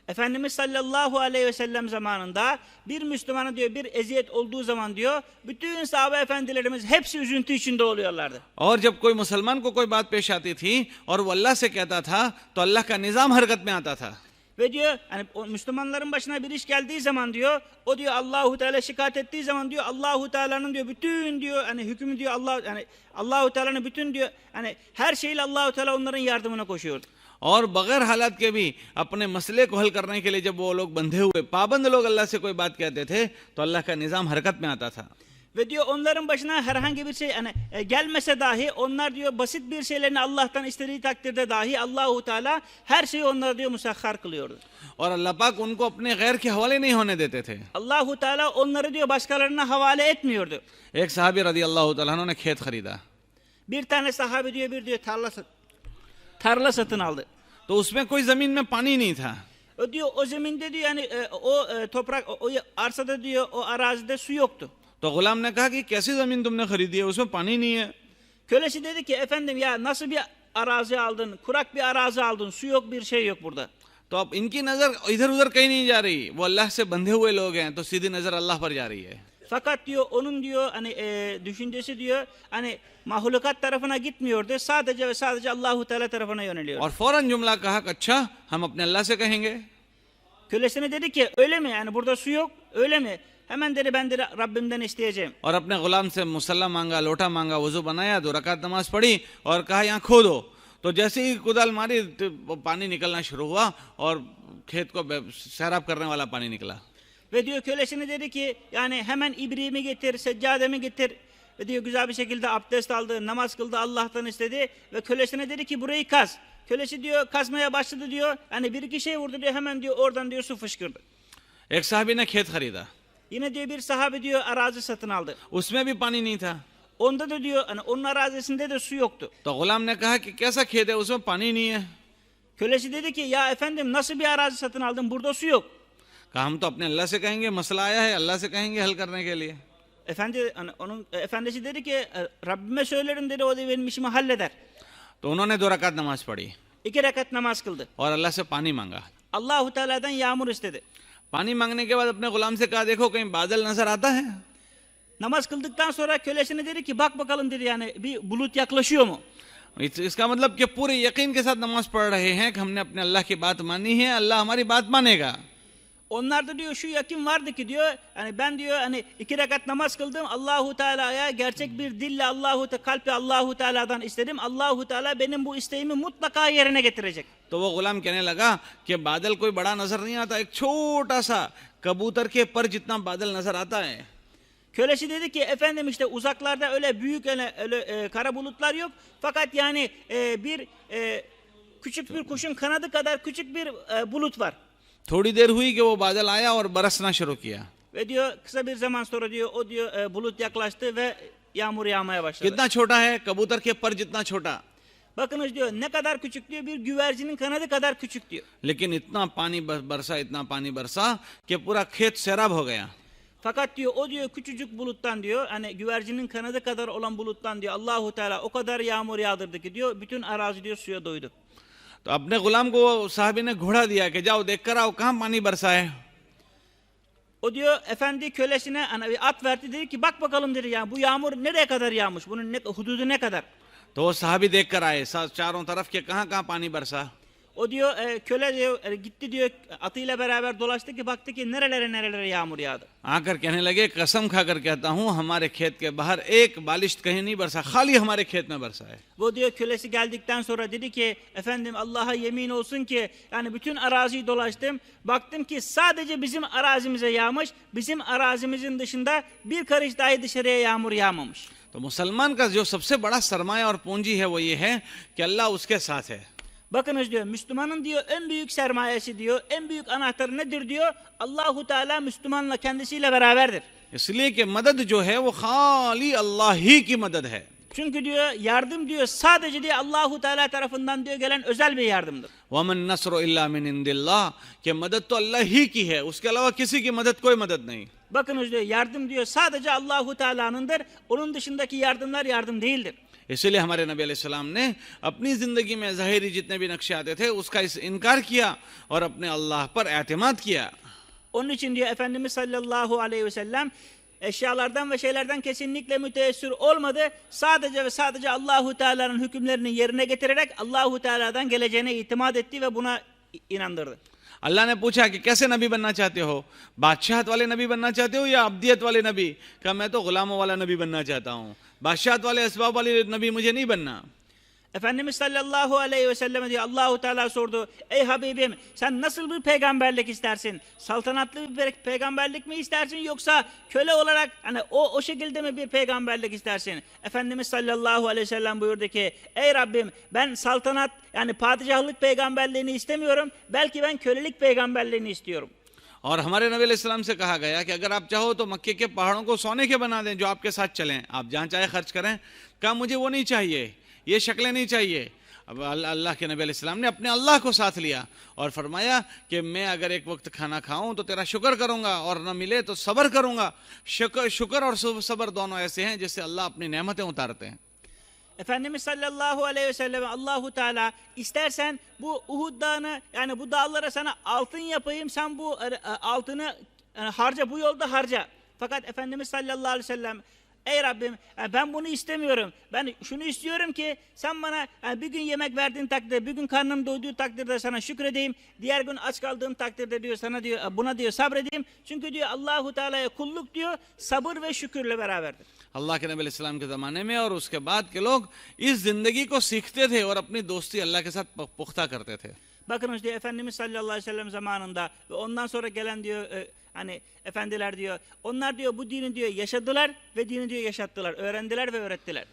S2: Efendimiz sallallahu aleyhi ve sellem zamanında bir Müslümana diyor bir eziyet olduğu zaman diyor bütün sahabe efendilerimiz hepsi üzüntü içinde oluyorlardı.
S1: और जब कोई मुसलमान को कोई बात पेश आती थी और वो अल्लाह से कहता था तो अल्लाह का निज़ाम हरकत में आता था।
S2: Ve diyor hani o Müslümanların başına bir iş geldiği zaman diyor o diyor Allahu Teala şikayet ettiği zaman diyor Allahu Teala'nın diyor bütün diyor hani hükmü diyor Allah yani Allahu Teala'nın bütün diyor hani her şeyle Allahu Teala onların yardımına koşuyordu.
S1: और बगैर हालात के भी अपने मसले को हल करने के लिए जब वो लोग बंधे हुए पाबंद लोग अल्लाह से कोई बात कहते थे तो अल्लाह का निज़ाम हरकत में आता था।
S2: Ve diyor onların başına herhangi bir şey yani gelmese dahi onlar diyor basit bir şeylerini Allah'tan istediği takdirde dahi Allahu Teala her şeyi onlara diyor musahhar kılıyordu.
S1: और अल्लाह पाक उनको अपने गैर के हवाले नहीं होने देते थे।
S2: Allahu Teala onları diyor başkalarına havale etmiyordu.
S1: एक सहाबी रज़ी अल्लाह तआला अन्हु ने खेत खरीदा,
S2: Bir tane sahabe diyor bir diyor tarla satın aldı.
S1: तो उसमें कोई ज़मीन में पानी नहीं था।
S2: O diyor o zeminde diyor yani o toprak o arsada diyor o arazide su yoktu.
S1: तो गुलाम ने कहा कि कैसी ज़मीन तुमने खरीदी है, उसमें पानी नहीं है।
S2: Kölesi dedi ki efendim ya nasıl bir arazi aldın, kurak bir arazi aldın, su yok bir şey yok burada.
S1: तो अब इनकी नज़र इधर उधर कहीं नहीं जा रही, वो अल्लाह से बंधे हुए लोग हैं तो सीधी नज़र अल्लाह पर जा रही है।
S2: Fakat diyor onun diyor hani düşüncesi diyor hani mahlukat tarafına gitmiyordu. Sadece ve sadece Allahu Teala tarafına yöneliyor.
S1: और फौरन जुमला कहा कि अच्छा हम अपने अल्लाह से कहेंगे.
S2: Kölesine dedi ki öyle mi yani burada su yok öyle mi? Hemen dedi ben de Rabbimden isteyeceğim.
S1: और अपने गुलाम से मुसल्ला मांगा, लोटा मांगा, वजू बनाया, 2 रकात नमाज पढ़ी और कहा यहाँ खोदो. तो जैसे ही कुदाल मारी तो पानी निकलना शुरू हुआ और खेत को सैराब करने वाला पानी निकला.
S2: Ve diyor kölesine dedi ki yani hemen ibriğimi getir, seccademi getir. Ve diyor güzel bir şekilde abdest aldı, namaz kıldı, Allah'tan istedi. Ve kölesine dedi ki burayı kaz. Kölesi diyor kazmaya başladı diyor. Hani bir iki şey vurdu diyor hemen diyor oradan diyor su fışkırdı.
S1: एक साहबी ने खेत खरीदा,
S2: Yine diyor bir sahabe diyor arazi satın aldı.
S1: उसमें भी पानी नहीं था.
S2: Onda da diyor hani onun arazisinde de su yoktu.
S1: तो गुलाम ने कहा कि कैसा खेत है, उसमें पानी नहीं है.
S2: Kölesi dedi ki ya efendim nasıl bir arazi satın aldın burada su yok.
S1: कहा हम तो अपने अल्लाह से कहेंगे, मसला आया है, अल्लाह से कहेंगे हल करने के लिए.
S2: Efendi hani onun efendisi dedi ki Rabbime söylerim dedi o da benim işimi halleder.
S1: तो उन्होंने 2 रकात नमाज पढ़ी
S2: 2 rekat namaz kıldı.
S1: और अल्लाह से पानी मांगा.
S2: Allahu Teala'dan yağmur istedi.
S1: पानी मांगने के बाद अपने गुलाम से कहा देखो कहीं बादल नजर आता है.
S2: Namaz kıldıktan sonra kölesine dedi ki bak bakalım dedi yani bir bulut yaklaşıyor mu?
S1: इसका मतलब कि पूरे यकीन के साथ नमाज पढ़ रहे हैं कि हमने अपने अल्लाह की बात मानी है, अल्लाह हमारी बात मानेगा.
S2: Onlarda diyor şu yakin vardı ki diyor hani ben diyor hani 2 rekat namaz kıldım Allahu Teala'ya gerçek bir dille kalple Allahu Teala'dan istedim. Allahu Teala benim bu isteğimi mutlaka yerine getirecek.
S1: तो वो गुलाम कहने लगा कि बादल कोई बड़ा नजर नहीं आता, एक छोटा सा कबूतर के पर जितना बादल नजर आता है.
S2: Kölesi dedi ki efendim işte uzaklarda öyle büyük öyle kara bulutlar yok. Fakat yani küçük bir kuşun kanadı kadar küçük bir bulut var.
S1: थोड़ी देर हुई कि वो बादल आया और बरसना शुरू किया.
S2: Ve diyor kısa bir zaman sonra diyor o diyor bulut yaklaştı ve yağmur yağmaya başladı.
S1: कितना छोटा है, कबूतर के पर जितना छोटा.
S2: Bakınız diyor ne kadar küçük diyor bir güvercinin kanadı kadar küçük diyor.
S1: लेकिन इतना पानी बरसा, इतना पानी बरसा कि पूरा खेत सैराब हो गया.
S2: Fakat diyor o diyor küçücük buluttan diyor hani güvercinin kanadı kadar olan buluttan diyor Allahu Teala o kadar yağmur yağdırdı ki diyor bütün arazi diyor suya doydu.
S1: तो अपने गुलाम को साहबी ने घोड़ा दिया कि जाओ देख कर आओ कहाँ पानी बरसा है.
S2: O diyor efendi kölesine hani bir at verdi dedi ki bak bakalım dedi ya bu yağmur nereye kadar yağmış bunun hududu ne kadar?
S1: तो वो साहबी देख कर आए चारों तरफ के कहाँ कहाँ पानी बरसा.
S2: O diyor köle diyor gitti diyor atıyla beraber dolaştı ki baktı ki nerelere yağmur yağdı.
S1: आकर कहने लगे कसम खाकर कहता हूँ हमारे खेत के बाहर एक बालिश कहीं नहीं बरसा, खाली हमारे खेत में बरसा है.
S2: Bu diyor kölesi geldikten sonra dedi ki efendim Allah'a yemin olsun ki yani bütün araziyi dolaştım. Baktım ki sadece bizim arazimize yağmış. Bizim arazimizin dışında bir karış dahi dışarıya yağmur yağmamış.
S1: तो मुसलमान का जो सबसे बड़ा सरमाया और पूंजी है वो ये है कि अल्लाह उसके साथ है.
S2: Bakınız diyor Müslümanın diyor en büyük sermayesi diyor en büyük anahtarı nedir diyor Allahu Teala Müslümanla kendisiyle beraberdir.
S1: इसलिए कि मदद जो है वो खाली अल्लाह ही की मदद है.
S2: Çünkü diyor yardım diyor sadece diyor Allahu Teala tarafından diyor gelen özel bir yardımdır.
S1: वमन नस्र इल्ला मिन इंदिल्लाह कि मदद तो अल्लाह ही की है, उसके अलावा किसी की मदद कोई मदद नहीं.
S2: Bakınız diyor yardım diyor sadece Allahu Teala'nındır. Onun dışındaki yardımlar yardım değildir.
S1: इसलिए हमारे नबी अलैहिस्सलाम ने अपनी ज़िंदगी में ज़ाहिरी जितने भी नक्शे आते थे उसका इनकार किया और अपने अल्लाह पर एतमाद किया.
S2: Onun için diyor Efendimiz sallallahu aleyhi ve sellem eşyalardan ve şeylerden kesinlikle müteessir olmadı. Sadece ve sadece Allahu Teala'nın hükümlerini yerine getirerek Allahu Teala'dan geleceğine itimat etti ve buna inandırdı.
S1: अल्लाह ने पूछा कि कैसे नबी बनना चाहते हो, बादशाहत वाले नबी बनना चाहते हो या अब्दियत वाले नबी. कहा मैं तो गुलामों वाला नबी बनना चाहता हूँ, बादशाहत वाले असबाब वाले नबी मुझे नहीं बनना.
S2: Efendimiz sallallahu aleyhi ve selleme diyor Allahu Teala sordu. Ey Habibim sen nasıl bir peygamberlik istersin? Saltanatlı bir peygamberlik mi istersin yoksa köle olarak hani o şekilde mi bir peygamberlik istersin? Efendimiz sallallahu aleyhi ve sellem buyurdu ki ey Rabbim ben saltanat yani padişahlık peygamberliğini istemiyorum. Belki ben kölelik peygamberliğini istiyorum.
S1: और हमारे नबी अलैहिस्सलाम से कहा गया कि अगर आप चाहो तो मक्के के पहाड़ों को सोने के बना दें जो आपके साथ चलें, आप जहाँ चाहे खर्च करें. कहा मुझे वो नहीं चाहिए, ये शक्लें नहीं चाहिए. अब अल्लाह के नबी अलैहिस्सलाम ने अपने अल्लाह को साथ लिया और फरमाया कि मैं अगर एक वक्त खाना खाऊं तो तेरा शुक्र करूंगा और न मिले तो सब्र करूंगा. शुक्र और सब्र दोनों ऐसे हैं जिससे अल्लाह अपनी नेमतें उतारते हैं.
S2: Efendimiz sallallahu aleyhi ve sellem Allahu Teala istersen bu Uhud dağını yani bu dağlara sana altın yapayım sen bu altını harca bu yolda harca. Fakat Efendimiz sallallahu aleyhi ve sellem ey Rabbim ben bunu istemiyorum. Ben şunu istiyorum ki sen bana bir gün yemek verdiğin takdirde, bir gün karnım doyduğu takdirde sana şükredeyim. Diğer gün aç kaldığım takdirde diyor sana diyor buna diyor sabredeyim. Çünkü diyor Allahu Teala'ya kulluk diyor sabır ve şükürle beraberdir.
S1: अल्लाह के नबी अलैहिस्सलाम के ज़माने में और उसके बाद के लोग इस ज़िंदगी को सीखते थे और अपनी दोस्ती अल्लाह के साथ पुख्ता करते थे.
S2: Bakınız diyor Efendimiz sallallahu aleyhi ve sellem zamanında ve ondan sonra gelen diyor hani efendiler diyor onlar diyor bu dini diyor yaşadılar ve dini diyor yaşattılar, öğrendiler ve öğrettiler.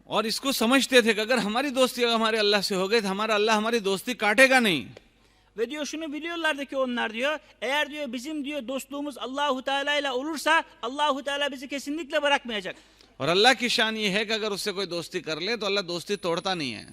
S1: और इसको समझते थे कि अगर हमारी दोस्ती हमारे अल्लाह से हो गई तो हमारा अल्लाह हमारी दोस्ती काटेगा नहीं.
S2: Ve diyor şunu biliyorlardı ki onlar diyor eğer diyor bizim diyor dostluğumuz Allahu Teala ile olursa Allahu Teala bizi kesinlikle bırakmayacak.
S1: और अल्लाह की शान ये है कि अगर उससे कोई दोस्ती कर ले तो अल्लाह दोस्ती तोड़ता नहीं है.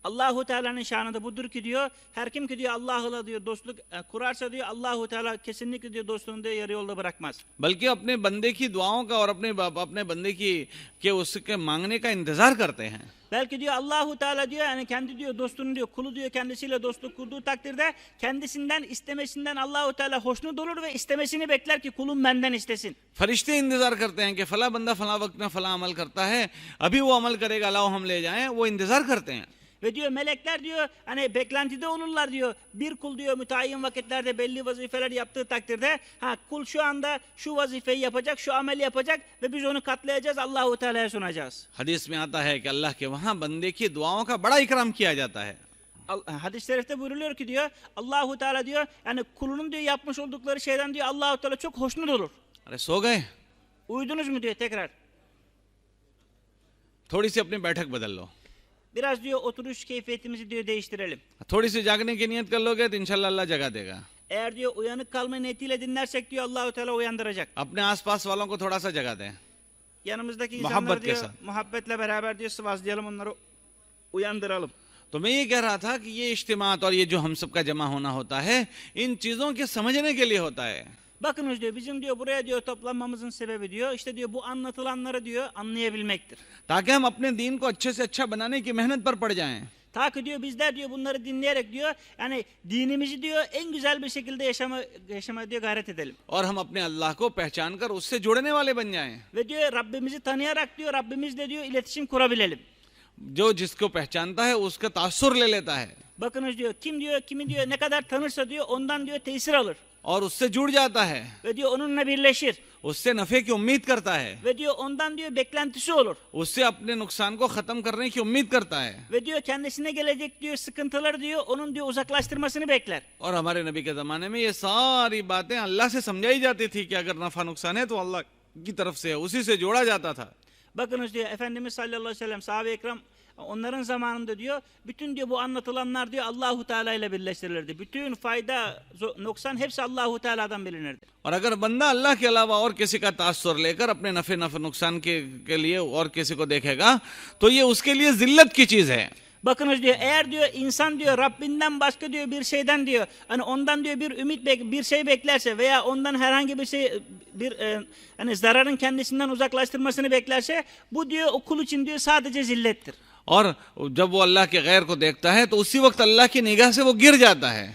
S2: Allahu Teala'nın şanı da budur ki diyor her kim ki diyor Allah'la diyor dostluk kurarsa diyor Allahu Teala kesinlikle diyor dostluğunu diyor yarı yolda bırakmaz.
S1: बल्कि अपने बंदे की दुआओं का और अपने बंदे की के उसके मांगने का इंतजार करते हैं.
S2: Belki diyor Allahu Teala diyor yani kendi diyor dostunu diyor kulu diyor kendisiyle dostluk kurduğu takdirde kendisinden istemesinden Allahu Teala hoşnut olur ve istemesini bekler ki kulum benden istesin.
S1: फरिश्ते इंतजार करते हैं कि फला बंदा फला वक्त में फला अमल करता है, अभी वो अमल करेगा, लाओ हम ले जाएं, वो इंतजार करते हैं.
S2: Ve diyor melekler diyor hani beklentide olurlar diyor. Bir kul diyor müteayyin vakitlerde belli vazifeler yaptığı takdirde kul şu anda şu vazifeyi yapacak, şu ameli yapacak ve biz onu katlayacağız Allahu Teala'ya sunacağız.
S1: हदीस में आता है कि अल्लाह के वहाँ बंदे की दुआओं का बड़ा इकराम किया जाता है.
S2: Hadis-i şerifte buyruluyor ki diyor Allahu Teala diyor yani kulunun diyor yapmış oldukları şeyden diyor Allahu Teala çok hoşnut olur.
S1: अरे सो गए,
S2: Uyudunuz mu diyor tekrar.
S1: थोड़ी सी अपनी बैठक बदल लो.
S2: Biraz diyor oturuş keyfiyetimizi diyor değiştirelim.
S1: थोड़ी सी जागने की नियत कर लोगे तो इंशाल्लाह अल्लाह जगा देगा.
S2: Eğer diyor uyanık kalma niyetiyle dinlersek diyor Allahu Teala uyandıracak.
S1: अपने आसपास वालों को थोड़ा सा जगा दें.
S2: Yanımızdaki
S1: Muhabbet
S2: insanları diyor
S1: kesa.
S2: muhabbetle beraber diyor sıvazlayalım onları uyandıralım.
S1: तो मैं ये कह रहा था कि ये इज्तिमात और ये जो हम सबका जमा होना होता है इन चीज़ों के समझने के लिए होता है.
S2: Bakınız diyor bizim diyor buraya diyor toplanmamızın sebebi diyor işte diyor bu anlatılanları diyor anlayabilmektir.
S1: ताकि हम अपने दीन को अच्छे से अच्छा बनाने की मेहनत पर पड़ जाएं.
S2: Ta ki diyor bizler diyor bunları dinleyerek diyor yani dinimizi diyor en güzel bir şekilde yaşamaya diyor gayret edelim.
S1: और हम अपने अल्लाह को पहचान कर उससे जुड़ने वाले बन जाएं.
S2: Ve diyor Rabbimizi tanıyarak diyor Rabbimizle diyor iletişim kurabilelim.
S1: जो जिसको पहचानता है उसका तासुर ले लेता है
S2: Bakınız diyor kim diyor kimi diyor ne kadar tanırsa diyor ondan diyor tesir alır.
S1: और उससे जुड़ जाता है,
S2: Ve diyor onunla birleşir.
S1: उससे नफे की उम्मीद करता है,
S2: Ve diyor ondan diyor beklentisi olur.
S1: उससे अपने नुकसान को खत्म करने की उम्मीद करता है.
S2: Ve diyor kendisine gelecek diyor sıkıntıları diyor onun diyor uzaklaştırmasını bekler.
S1: और हमारे नबी के ज़माने में ये सारी बातें अल्लाह से समझाई जाती थी कि अगर नफ़ा नुकसान है तो अल्लाह की तरफ से है, उसी से जोड़ा जाता था.
S2: Bakınız diyor Efendimiz sallallahu aleyhi ve sellem sahabe-i ikram onların zamanında diyor bütün diyor bu anlatılanlar diyor Allahu Teala ile birleştirilirdi. Bütün fayda noksan hepsi Allahu Teala'dan bilinirdi.
S1: और अगर बंदा अल्लाह के अलावा और किसी का तासुर लेकर अपने नफ़े नुकसान के लिए और किसी को देखेगा तो ये उसके लिए जिल्लत की चीज़ है.
S2: Bakınız diyor eğer diyor insan diyor Rabbinden başka diyor bir şeyden diyor hani ondan diyor bir ümit bir şey beklerse veya ondan herhangi bir şey hani zararın kendisinden uzaklaştırmasını beklerse bu diyor o kul için diyor sadece zillettir.
S1: और जब वो अल्लाह के गैर को देखता है तो उसी वक्त अल्लाह की निगाह से वो गिर जाता है.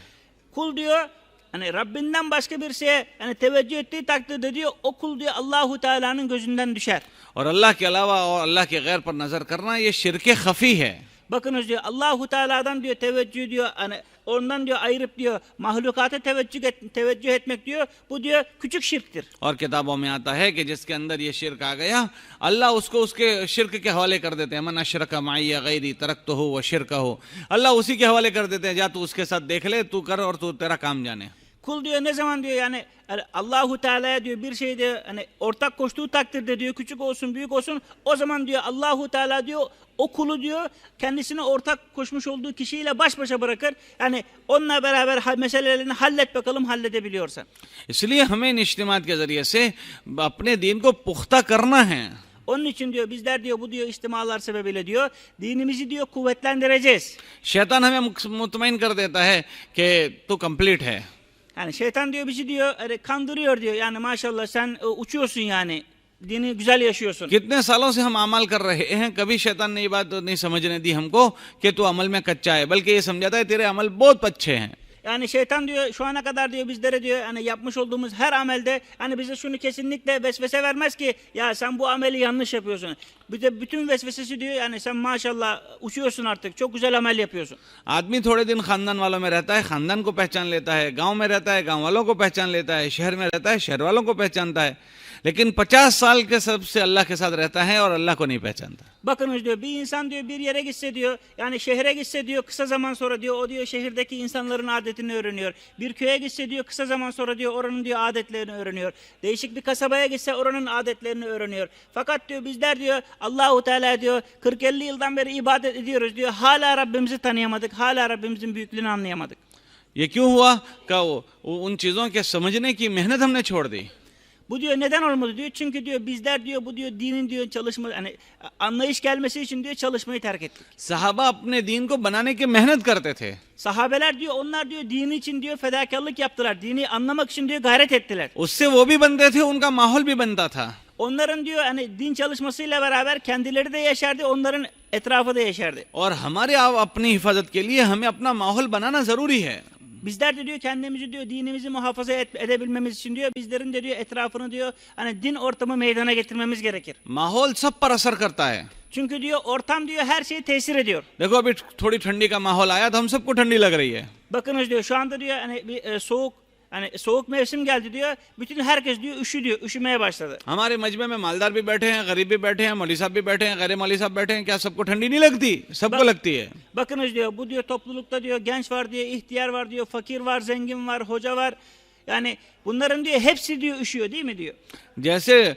S2: Kul diyor hani Rabbinden başka bir şeye hani teveccüh ettiği takdirde diyor o kul diyor Allahu Teala'nın gözünden düşer.
S1: और अल्लाह के अलावा और अल्लाह के गैर पर नज़र करना ये शिरक खफ़ी है.
S2: Bakınız diyor Allahu Teala'dan diyor teveccüh diyor hani ondan diyor ayırıp diyor mahlukata teveccüh etmek diyor bu diyor küçük şirktir.
S1: और किताबों में आता है कि जिसके अंदर ये शिरक आ गया अल्लाह उसको उसके शिरक के हवाले कर देते हैं. मन अशरक माई गैरी तरक्तहु व शिरकहु, अल्लाह उसी के हवाले कर देते हैं, जा तू उसके साथ देख ले, तू कर और तू तेरा काम जाने.
S2: Kul diyor ne zaman diyor yani Allahu Teala'ya diyor bir şey diyor hani ortak koştuğu takdirde diyor küçük olsun büyük olsun o zaman diyor Allahu Teala diyor o kulu diyor kendisine ortak koşmuş olduğu kişiyle baş başa bırakır. Yani onunla beraber meselelerini hallet bakalım halledebiliyorsan.
S1: इसलिए हमें इन इज्तिमात के ज़रिए से अपने दीन को पुख्ता करना है.
S2: Onun için diyor bizler diyor bu diyor istimalar sebebiyle diyor dinimizi diyor kuvvetlendireceğiz.
S1: शैतान हमें मुतमईन कर देता है कि तू कंप्लीट है.
S2: Yani şeytan diyor bizi diyor kandırıyor diyor. Yani maşallah sen uçuyorsun yani. Dini güzel yaşıyorsun.
S1: कितने सालों से हम अमल कर रहे हैं, कभी शैतान ने ये बात नहीं समझने दी हमको कि तू अमल में कच्चा है, बल्कि ये समझाता है तेरे अमल बहुत अच्छे हैं.
S2: yani şeytan diyor şu ana kadar diyor bizlere diyor hani yapmış olduğumuz her amelde hani bize şunu kesinlikle vesvese vermez ki ya sen bu ameli yanlış yapıyorsun. Bir de bütün vesvesesi diyor yani sen maşallah uçuyorsun artık çok güzel amel yapıyorsun.
S1: आदमी थोड़े दिन खानदान वालों में रहता है, खानदान को पहचान लेता है, गांव में रहता है, गांव वालों को पहचान लेता है, शहर में रहता है, शहर वालों को पहचानता है, लेकिन 50 साल के सबसे अल्लाह के साथ रहता है और अल्लाह को नहीं पहचानता.
S2: Bakınız diyor bir insan diyor bir yere gitse diyor yani şehre gitse diyor kısa zaman sonra diyor o diyor şehirdeki insanların adetini öğreniyor. Bir köye gitse diyor kısa zaman sonra diyor oranın diyor adetlerini öğreniyor. Değişik bir kasabaya gitse oranın adetlerini öğreniyor. Fakat diyor bizler diyor Allahu Teala diyor 40-50 yıldan beri ibadet ediyoruz diyor. Hala Rabbimizi tanıyamadık. Hala Rabbimizin büyüklüğünü anlayamadık.
S1: ये क्यों हुआ कि उन चीज़ों के समझने की मेहनत हमने छोड़ दी.
S2: Bu diyor neden olmadı diyor. Çünkü diyor bizler diyor bu diyor dinin diyor çalışma hani anlayış gelmesi için diyor çalışmayı terk ettik.
S1: साहबा अपने दीन को बनाने की मेहनत करते थे.
S2: Sahabeler diyor onlar diyor dini için diyor fedakarlık yaptılar. Dini anlamak için diyor gayret ettiler.
S1: उससे वो भी बनते थे, उनका माहौल भी बनता था.
S2: Onların diyor hani din çalışmasıyla beraber kendileri de yaşardı, onların etrafı da yaşardı.
S1: और हमारे अपनी हिफाजत के लिए हमें अपना माहौल बनाना ज़रूरी है.
S2: Bizler de diyor kendimizi diyor dinimizi muhafaza edebilmemiz için diyor bizlerin de diyor etrafını diyor hani din ortamı meydana getirmemiz gerekir.
S1: माहौल सब पर असर करता है.
S2: Çünkü diyor ortam diyor her şeye tesir ediyor.
S1: देखो अभी थोड़ी ठंडी का माहौल आया तो हम सबको ठंडी लग रही है.
S2: Bakınız diyor şu anda diyor hani bir soğuk mevsim geldi diyor. Bütün herkes diyor üşümeye başladı.
S1: हमारे मजमे में मालदार भी बैठे हैं, गरीब भी बैठे हैं, मौलवी साहब भी बैठे हैं, गैर मौलवी साहब बैठे हैं. क्या सबको ठंडी नहीं लगती? सबको लगती है.
S2: Bakınız diyor bu diyor toplulukta diyor genç var diyor, ihtiyar var diyor, fakir var, zengin var, hoca var. Yani bunların diyor hepsi diyor üşüyor değil mi diyor.
S1: जैसे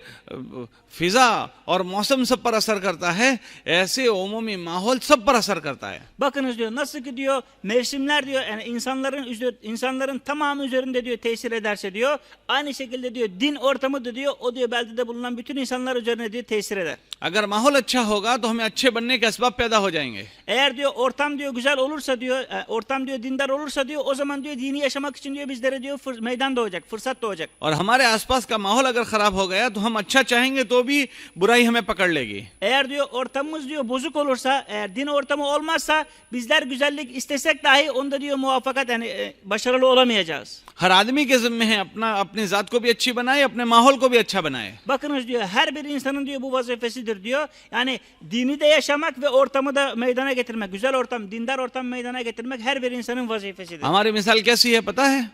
S1: फिजा और मौसम सब पर असर करता है, ऐसे उमूमी माहौल सब पर असर करता है.
S2: Bakınız diyor nasıl ki diyor mevsimler diyor yani insanların tamamı üzerinde diyor tesir ederse diyor aynı şekilde diyor din ortamı da diyor o diyor beldede bulunan bütün insanlar üzerine diyor tesir eder.
S1: अगर माहौल अच्छा होगा तो हमें अच्छे बनने के असबाब पैदा हो जाएंगे.
S2: Eğer diyor ortam diyor güzel olursa diyor ortam diyor dindar olursa diyor o zaman diyor dini yaşamak için diyor bizlere diyor meydan doğacak, fırsat doğacak.
S1: और हमारे आसपास का माहौल अगर खराब हो गया तो हम अच्छा चाहेंगे तो भी बुराई हमें पकड़ लेगी.
S2: Eğer diyor ortamımız diyor bozuk olursa, eğer din ortamı olmazsa bizler güzellik istesek dahi onda diyor muvaffakat yani başarılı olamayacağız.
S1: हर आदमी के जिम्मे है अपनी जात को भी अच्छी बनाए, अपने माहौल को भी अच्छा बनाए.
S2: Bakınız diyor her bir insanın diyor bu vazifesidir diyor. Yani dini de yaşamak ve ortamı da meydana getirmek, güzel ortam, dindar ortam meydana getirmek her bir insanın vazifesidir.
S1: हमारी मिसाल कैसी है पता है?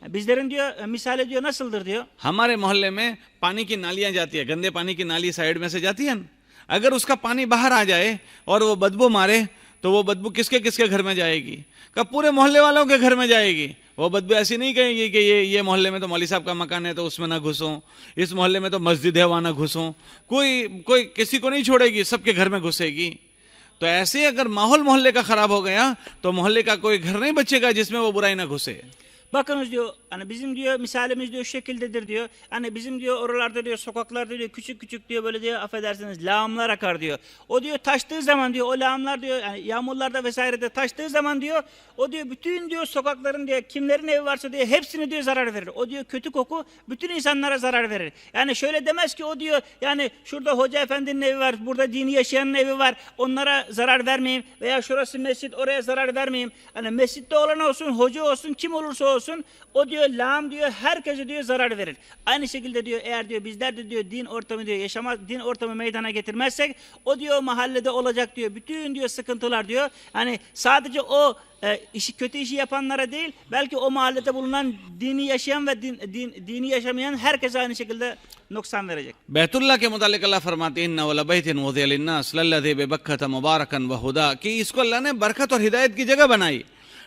S2: Bizlerin diyor misali diyor nasıldır diyor.
S1: हमारे मोहल्ले में पानी की नालियां जाती है, गंदे पानी की नाली साइड में से जाती है ना? अगर उसका पानी बाहर आ जाए और वो बदबू मारे तो वो बदबू किसके किसके घर में जाएगी? कब पूरे मोहल्ले वालों के घर में जाएगी. वो बदबू ऐसी नहीं कहेगी कि ये मोहल्ले में तो मौलवी साहब का मकान है तो उसमें ना घुसूं, इस मोहल्ले में तो मस्जिद है वहाँ ना घुसूं. कोई किसी को नहीं छोड़ेगी, सबके घर में घुसेगी. तो ऐसे अगर माहौल मोहल्ले का खराब हो गया तो मोहल्ले का कोई घर नहीं बचेगा जिसमें वो बुराई ना घुसे.
S2: Bakınız diyor hani bizim diyor misalimiz diyor şu şekildedir diyor. Hani bizim diyor oralarda diyor sokaklarda diyor küçük küçük diyor böyle diyor affedersiniz lağımlar akar diyor. O diyor taştığı zaman diyor o lağımlar diyor yani yağmurlarda vesairede taştığı zaman diyor o diyor bütün diyor sokakların diyor kimlerin evi varsa diyor hepsini diyor zarar verir. O diyor kötü koku bütün insanlara zarar verir. Yani şöyle demez ki o diyor yani şurada hoca efendinin evi var, burada dini yaşayanın evi var. Onlara zarar vermeyeyim veya şurası mescit oraya zarar vermeyeyim. Hani mescitte olan olsun, hoca olsun, kim olursa olsun o diyor lağım diyor herkese diyor zarar verir. Aynı şekilde diyor eğer diyor bizler de diyor din ortamı diyor din ortamı meydana getirmezsek o diyor mahallede olacak diyor bütün diyor sıkıntılar diyor. Hani sadece o kötü işi yapanlara değil belki o mahallede bulunan dini yaşayan ve dini yaşamayan herkese aynı şekilde noksan verecek.
S1: Baitullah के मुतालिक अल्लाह फरमाते हैं इन्ना वला बैतिन वुदिअ लिन्नास लल्लज़ी बिबक्कत मुबारकन व हुदा कि इसको अल्लाह ने बरकत और हिदायत की जगह बनाई.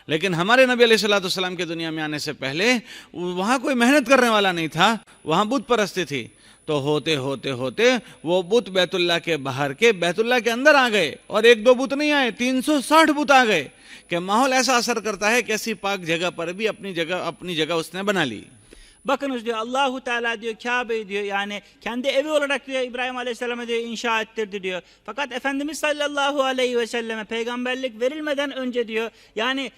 S1: लेकिन हमारे नबी अलैहिस्सलाम के दुनिया में आने से पहले वहाँ कोई मेहनत करने वाला नहीं था, वहाँ बुत परस्ती थी. तो होते होते होते वो बुत बैतुल्लाह के बाहर के बैतुल्लाह के अंदर आ गए और एक दो बुत नहीं आए, 360 बुत आ गए. कि माहौल ऐसा असर करता है कि ऐसी पाक जगह पर भी अपनी जगह उसने बना ली.
S2: Bakınız diyor Allahu Teala diyor Kabe'yi diyor yani kendi evi olarak diyor İbrahim Aleyhisselam'a diyor inşa ettirdi diyor. Fakat Efendimiz sallallahu aleyhi ve selleme peygamberlik verilmeden önce diyor yani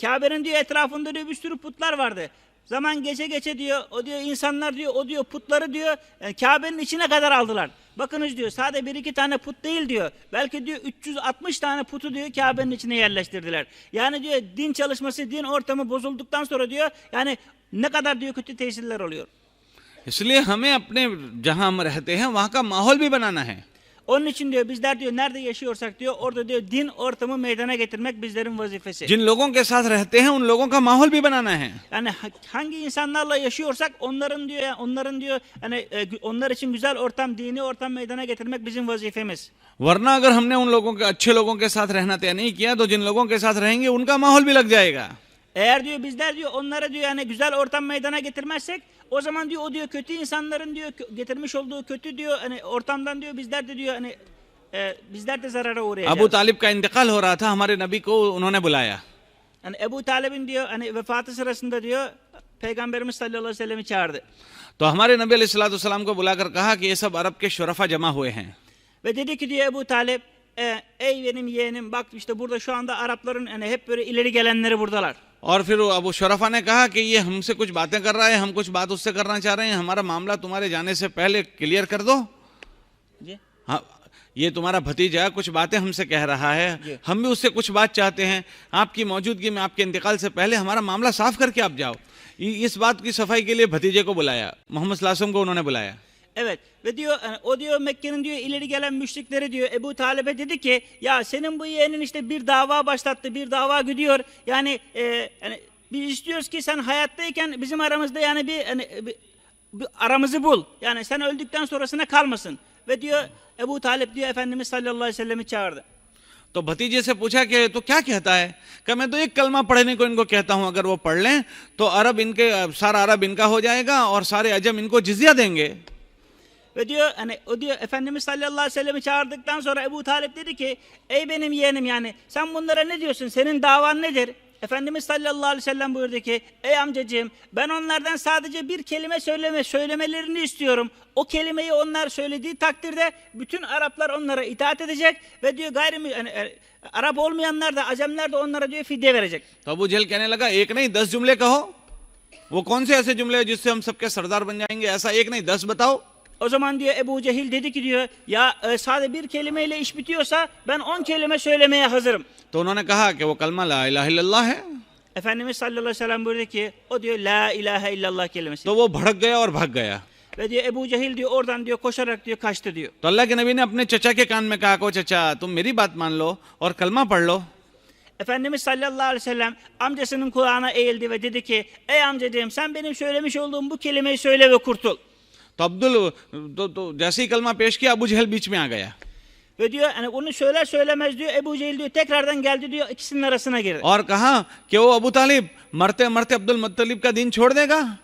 S2: Kabe'nin diyor etrafında diyor bir sürü putlar vardı. Zaman geçe geçe diyor, o diyor insanlar diyor, o diyor putları diyor Kabe'nin içine kadar aldılar. Bakınız diyor sadece bir iki tane put değil diyor. Belki diyor 360 tane putu diyor Kabe'nin içine yerleştirdiler. Yani diyor din çalışması, din ortamı bozulduktan sonra diyor yani ne kadar diyor kötü tesirler oluyor.
S1: इसलिए हमें अपने जहाँ हम रहते हैं वहाँ का माहौल भी बनाना है।
S2: Onun için diyor bizler diyor nerede yaşıyorsak diyor orada diyor din ortamı meydana getirmek bizlerin vazifesi.
S1: जिन लोगों के साथ रहते हैं उन लोगों का माहौल भी बनाना है।
S2: Yani hangi insanlarla yaşıyorsak onların diyor hani onlar için güzel ortam, dini ortam meydana getirmek bizim vazifemiz.
S1: वरना अगर हमने उन लोगों के अच्छे लोगों के साथ रहना तय नहीं किया तो जिन लोगों के साथ रहेंगे उनका माहौल भी लग जाएगा।
S2: Eğer diyor bizler diyor onlara diyor yani güzel ortam meydana getirmezsek o zaman diyor o diyor kötü insanların diyor getirmiş olduğu kötü diyor hani ortamdan diyor bizler de diyor hani bizler de zarara uğrayacağız.
S1: Abu तालिब का इंतकाल हो रहा था, हमारे नबी को उन्होंने बुलाया।
S2: Yani Ebu Talib'in diyor hani vefatı sırasında diyor Peygamberimiz sallallahu aleyhi ve sellem'i çağırdı.
S1: तो हमारे नबी अलैहिस्सलाम को बुलाकर कहा कि ये सब अरब के शुरफा जमा हुए हैं।
S2: Ve dedi ki diyor Ebu Talib ey benim yeğenim bak işte burada şu anda Arapların hani hep böyle ileri gelenleri buradalar.
S1: और फिर अबू शुरफा ने कहा कि ये हमसे कुछ बातें कर रहा है, हम कुछ बात उससे करना चाह रहे हैं, हमारा मामला तुम्हारे जाने से पहले क्लियर कर दो। हाँ, ये तुम्हारा भतीजा कुछ बातें हमसे कह रहा है, हम भी उससे कुछ बात चाहते हैं, आपकी मौजूदगी में आपके इंतकाल से पहले हमारा मामला साफ करके आप जाओ। इस बात की सफाई के लिए भतीजे को बुलाया, मोहम्मद सल्लल्लाहु अलैहि वसल्लम को उन्होंने बुलाया।
S2: Evet ve diyor o diyor Mekke'nin diyor ileri gelen müşrikleri diyor Ebu Talib'e dedi ki ya senin bu yeğenin işte bir dava başlattı, bir dava gidiyor. Yani yani biz istiyoruz ki sen hayattayken bizim aramızda yani bir aramızı bul. Yani sen öldükten sonrasına kalmasın. Ve diyor Ebu Talib diyor Efendimiz sallallahu aleyhi ve sellem'i çağırdı.
S1: तो भतीजे से पूछा कि तो क्या कहता है? कि मैं तो एक कलमा पढ़ने को इनको कहता हूं, अगर वो पढ़ लें तो अरब इनके सारा अरब इनका हो जाएगा और सारे अजम इनको जिजिया देंगे।
S2: Ve diyor hani o diyor Efendimiz sallallahu aleyhi ve sellem'i çağırdıktan sonra Ebu Talib dedi ki ey benim yeğenim yani sen bunlara ne diyorsun? Senin davan nedir? Efendimiz sallallahu aleyhi ve sellem buyurdu ki ey amcacığım ben onlardan sadece bir kelime söylemelerini istiyorum. O kelimeyi onlar söylediği takdirde bütün Araplar onlara itaat edecek ve diyor Arap olmayanlar da Acemler de onlara diyor fidye verecek.
S1: तो अबू जहल कहने लगा एक नहीं 10 जुमले कहो। वो कौन से ऐसे जुमले हैं जिससे हम सबके सरदार बन जाएंगे? ऐसा एक नहीं 10 बताओ।
S2: O zaman diyor Ebu Cehil dedi ki diyor ya sadece bir kelimeyle iş bitiyorsa ben 10 kelime söylemeye hazırım.
S1: तो उन्होंने कहा कि वो कलमा ला इलाहा इल्लल्लाह है।
S2: Efendimiz sallallahu aleyhi ve sellem buyurdu ki o diyor la ilahe illallah kelimesi.
S1: तो वो भड़क गया और भाग गया।
S2: Ve diyor Ebu Cehil diyor oradan diyor koşarak diyor kaçtı diyor.
S1: तो अल्लाह के नबी ने अपने चचा के कान में कहा को चचा तुम मेरी बात मान लो और कलमा पढ़ लो।
S2: Efendimiz sallallahu aleyhi ve sellem amcasının kulağına eğildi ve dedi ki ey amcacığım sen benim söylemiş olduğum bu kelimeyi söyle ve kurtul.
S1: तो अब्दुल तो जैसे ही कलमा पेश किया अबू जहल बीच में आ गया
S2: Ve diyor hani onu söyler söylemez diyor Ebu Cehil diyor tekrardan geldi diyor ikisinin arasına girdi.
S1: और कहा कि वो अबू तालिब मरते मरते अब्दुल मुत्तलिब का दीन छोड़ देगा।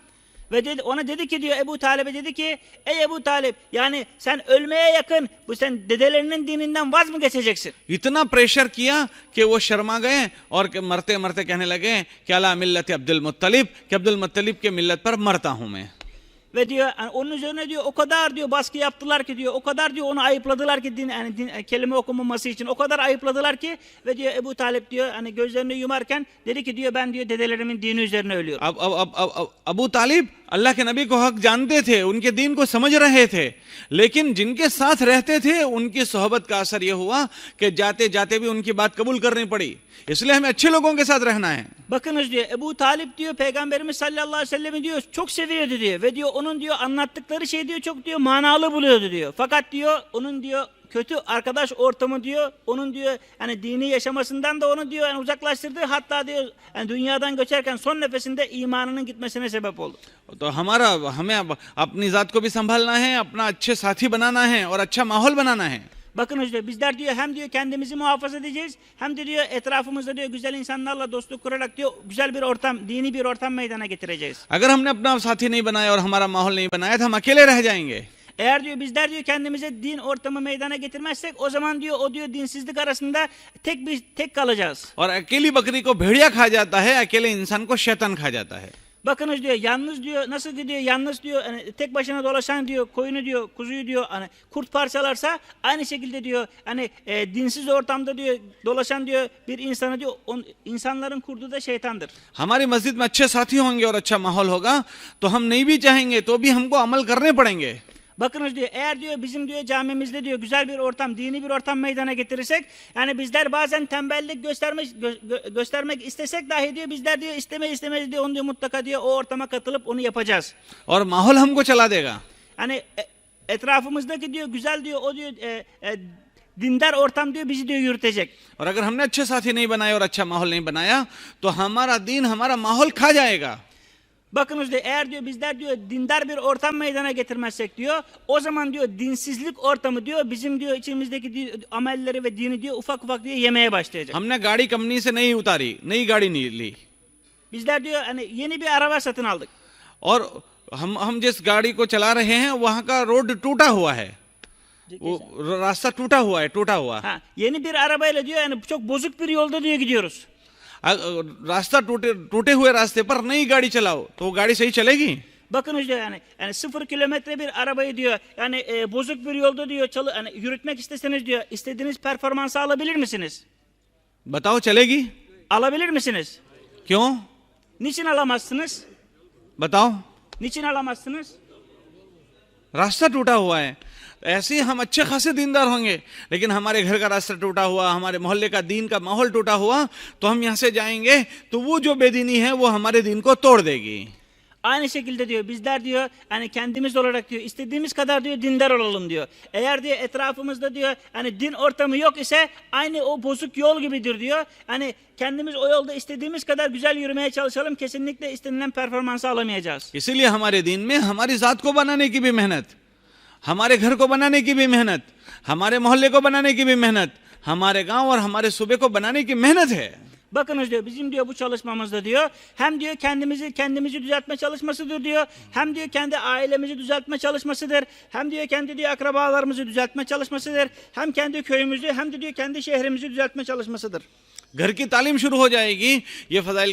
S2: Ve dedi, ona dedi ki diyor Ebu Talib'e dedi ki ey Ebu Talib yani sen ölmeye yakın bu sen dedelerinin dininden vaz mı geçeceksin?
S1: इतना प्रेशर किया कि वो शर्मा गए और मरते मरते कहने लगे कि अला मिल्लत अब्दुल मुत्तलिब कि अब्दुल मुत्तलिब के मिल्लत पर मरता हूं मैं।
S2: Ve diyor yani onun üzerine diyor o kadar diyor baskı yaptılar ki diyor o kadar diyor onu ayıpladılar ki kelime okumaması için o kadar ayıpladılar ki ve diyor Ebu Talib diyor hani gözlerini yumarken dedi ki diyor ben diyor dedelerimin dini üzerine ölüyorum.
S1: Abu तालिब अल्लाह के नबी को हक जानते थे, उनके दीन को समझ रहे थे, लेकिन जिनके साथ रहते थे उनकी सोहबत का असर यह हुआ कि जाते जाते भी उनकी बात कबूल करनी पड़ी। इसलिए हमें अच्छे लोगों के साथ रहना है।
S2: Bakınız diyor Ebu Talib diyor Peygamberimiz sallallahu aleyhi ve sellem'i diyor çok seviyordu diyor ve diyor onun diyor anlattıkları şey diyor çok diyor manalı buluyordu diyor. Fakat diyor onun diyor kötü arkadaş ortamı diyor onun diyor hani dini yaşamasından da onu diyor yani uzaklaştırdı hatta diyor yani dünyadan göçerken son nefesinde imanının gitmesine sebep oldu.
S1: तो हमें अपनी जात को भी संभालना है, अपना अच्छे साथी बनाना है और अच्छा माहौल बनाना है।
S2: Bakınız diyor bizler diyor hem diyor kendimizi muhafaza edeceğiz hem de diyor etrafımızda diyor güzel insanlarla dostluk kurarak diyor güzel bir ortam, dini bir ortam meydana getireceğiz.
S1: अगर हमने अपना साथी नहीं बनाया और हमारा माहौल नहीं बनाया तो हम अकेले रह जाएंगे।
S2: Eğer diyor bizler diyor kendimize din ortamı meydana getirmezsek o zaman diyor o diyor dinsizlik arasında tek kalacağız.
S1: और अकेली बकरी को भेड़िया खा जाता है, अकेले इंसान को शैतान खा जाता है।
S2: Bakınız diyor yalnız diyor nasıl gidiyor yalnız diyor hani tek başına dolaşan diyor koyunu diyor kuzuyu diyor hani kurt parçalarsa aynı şekilde diyor hani dinsiz ortamda diyor dolaşan diyor bir insanı diyor insanların kurdu da şeytandır.
S1: हमारी मस्जिद में अच्छे साथी होंगे और अच्छा माहौल होगा तो हम नहीं भी चाहेंगे तो भी हमको अमल करने पड़ेंगे.
S2: Bakınız diyor eğer diyor bizim diyor camimizde diyor güzel bir ortam, dini bir ortam meydana getirirsek yani bizler bazen tembellik göstermek istesek dahi diyor bizler diyor istemez diyor onu diyor mutlaka diyor o ortama katılıp onu yapacağız.
S1: और माहौल हमको चला देगा.
S2: Hani etrafımızdaki diyor güzel diyor o diyor dindar ortam diyor bizi diyor yürütecek.
S1: और अगर हमने अच्छे साथी नहीं बनाए और अच्छा माहौल नहीं बनाया तो हमारा दीन हमारा माहौल खा जाएगा.
S2: Bakınız diyor eğer diyor bizler diyor dindar bir ortam meydana getirmezsek diyor o zaman diyor dinsizlik ortamı diyor bizim diyor içimizdeki diyor, amelleri ve dini diyor ufak ufak diyor yemeye başlayacak.
S1: हमने गाड़ी कंपनी से नहीं उतारी, नई गाड़ी नहीं ली
S2: Bizler diyor hani yeni bir araba satın aldık.
S1: और हम जिस गाड़ी को चला रहे हैं वहां का रोड टूटा हुआ है, वो रास्ता टूटा हुआ.
S2: Ha, yeni bir arabayla diyor yani çok bozuk bir yolda diyor gidiyoruz.
S1: रास्ता टूटे हुए रास्ते पर नई गाड़ी चलाओ तो वो गाड़ी सही चलेगी.
S2: Bakınız diyor yani 0 kilometre bir arabayı diyor yani bozuk bir yolda diyor yani yürütmek isteseniz diyor istediğiniz performansı alabilir misiniz?
S1: बताओ चलेगी?
S2: Alabilir misiniz?
S1: क्यों?
S2: Niçin alamazsınız?
S1: बताओ.
S2: Niçin alamazsınız?
S1: रास्ता टूटा हुआ है. ऐसे ही हम अच्छे खासे दीनदार होंगे लेकिन हमारे घर का रास्ता टूटा हुआ, हमारे मोहल्ले का दीन का माहौल टूटा हुआ तो हम यहाँ से जाएंगे तो वो जो बेदीनी है वो हमारे दीन को तोड़ देगी.
S2: Aynı şekilde diyor bizler diyor hani kendimiz olarak diyor istediğimiz kadar diyor dindar olalım diyor. Eğer diyor etrafımızda diyor hani din ortamı yok ise aynı o bozuk yol gibidir diyor. Hani kendimiz o yolda istediğimiz kadar güzel yürümeye çalışalım kesinlikle istenilen performansı alamayacağız.
S1: इसीलिए हमारे दीन में हमारी जात को बनाने की भी मेहनत, हमारे घर को बनाने की भी मेहनत, हमारे मोहल्ले को बनाने की भी मेहनत, हमारे गांव और हमारे सूबे को बनाने की मेहनत है.
S2: Bakınız diyor bizim diyor bu çalışmamızda diyor hem diyor kendimizi düzeltme çalışmasıdır diyor. Hem diyor kendi ailemizi düzeltme çalışmasıdır. Hem diyor kendi diyor akrabalarımızı düzeltme çalışmasıdır. Hem kendi köyümüzü hem de diyor kendi şehrimizi düzeltme çalışmasıdır.
S1: घर की तालीम शुरू हो जाएगी, ये फजाइल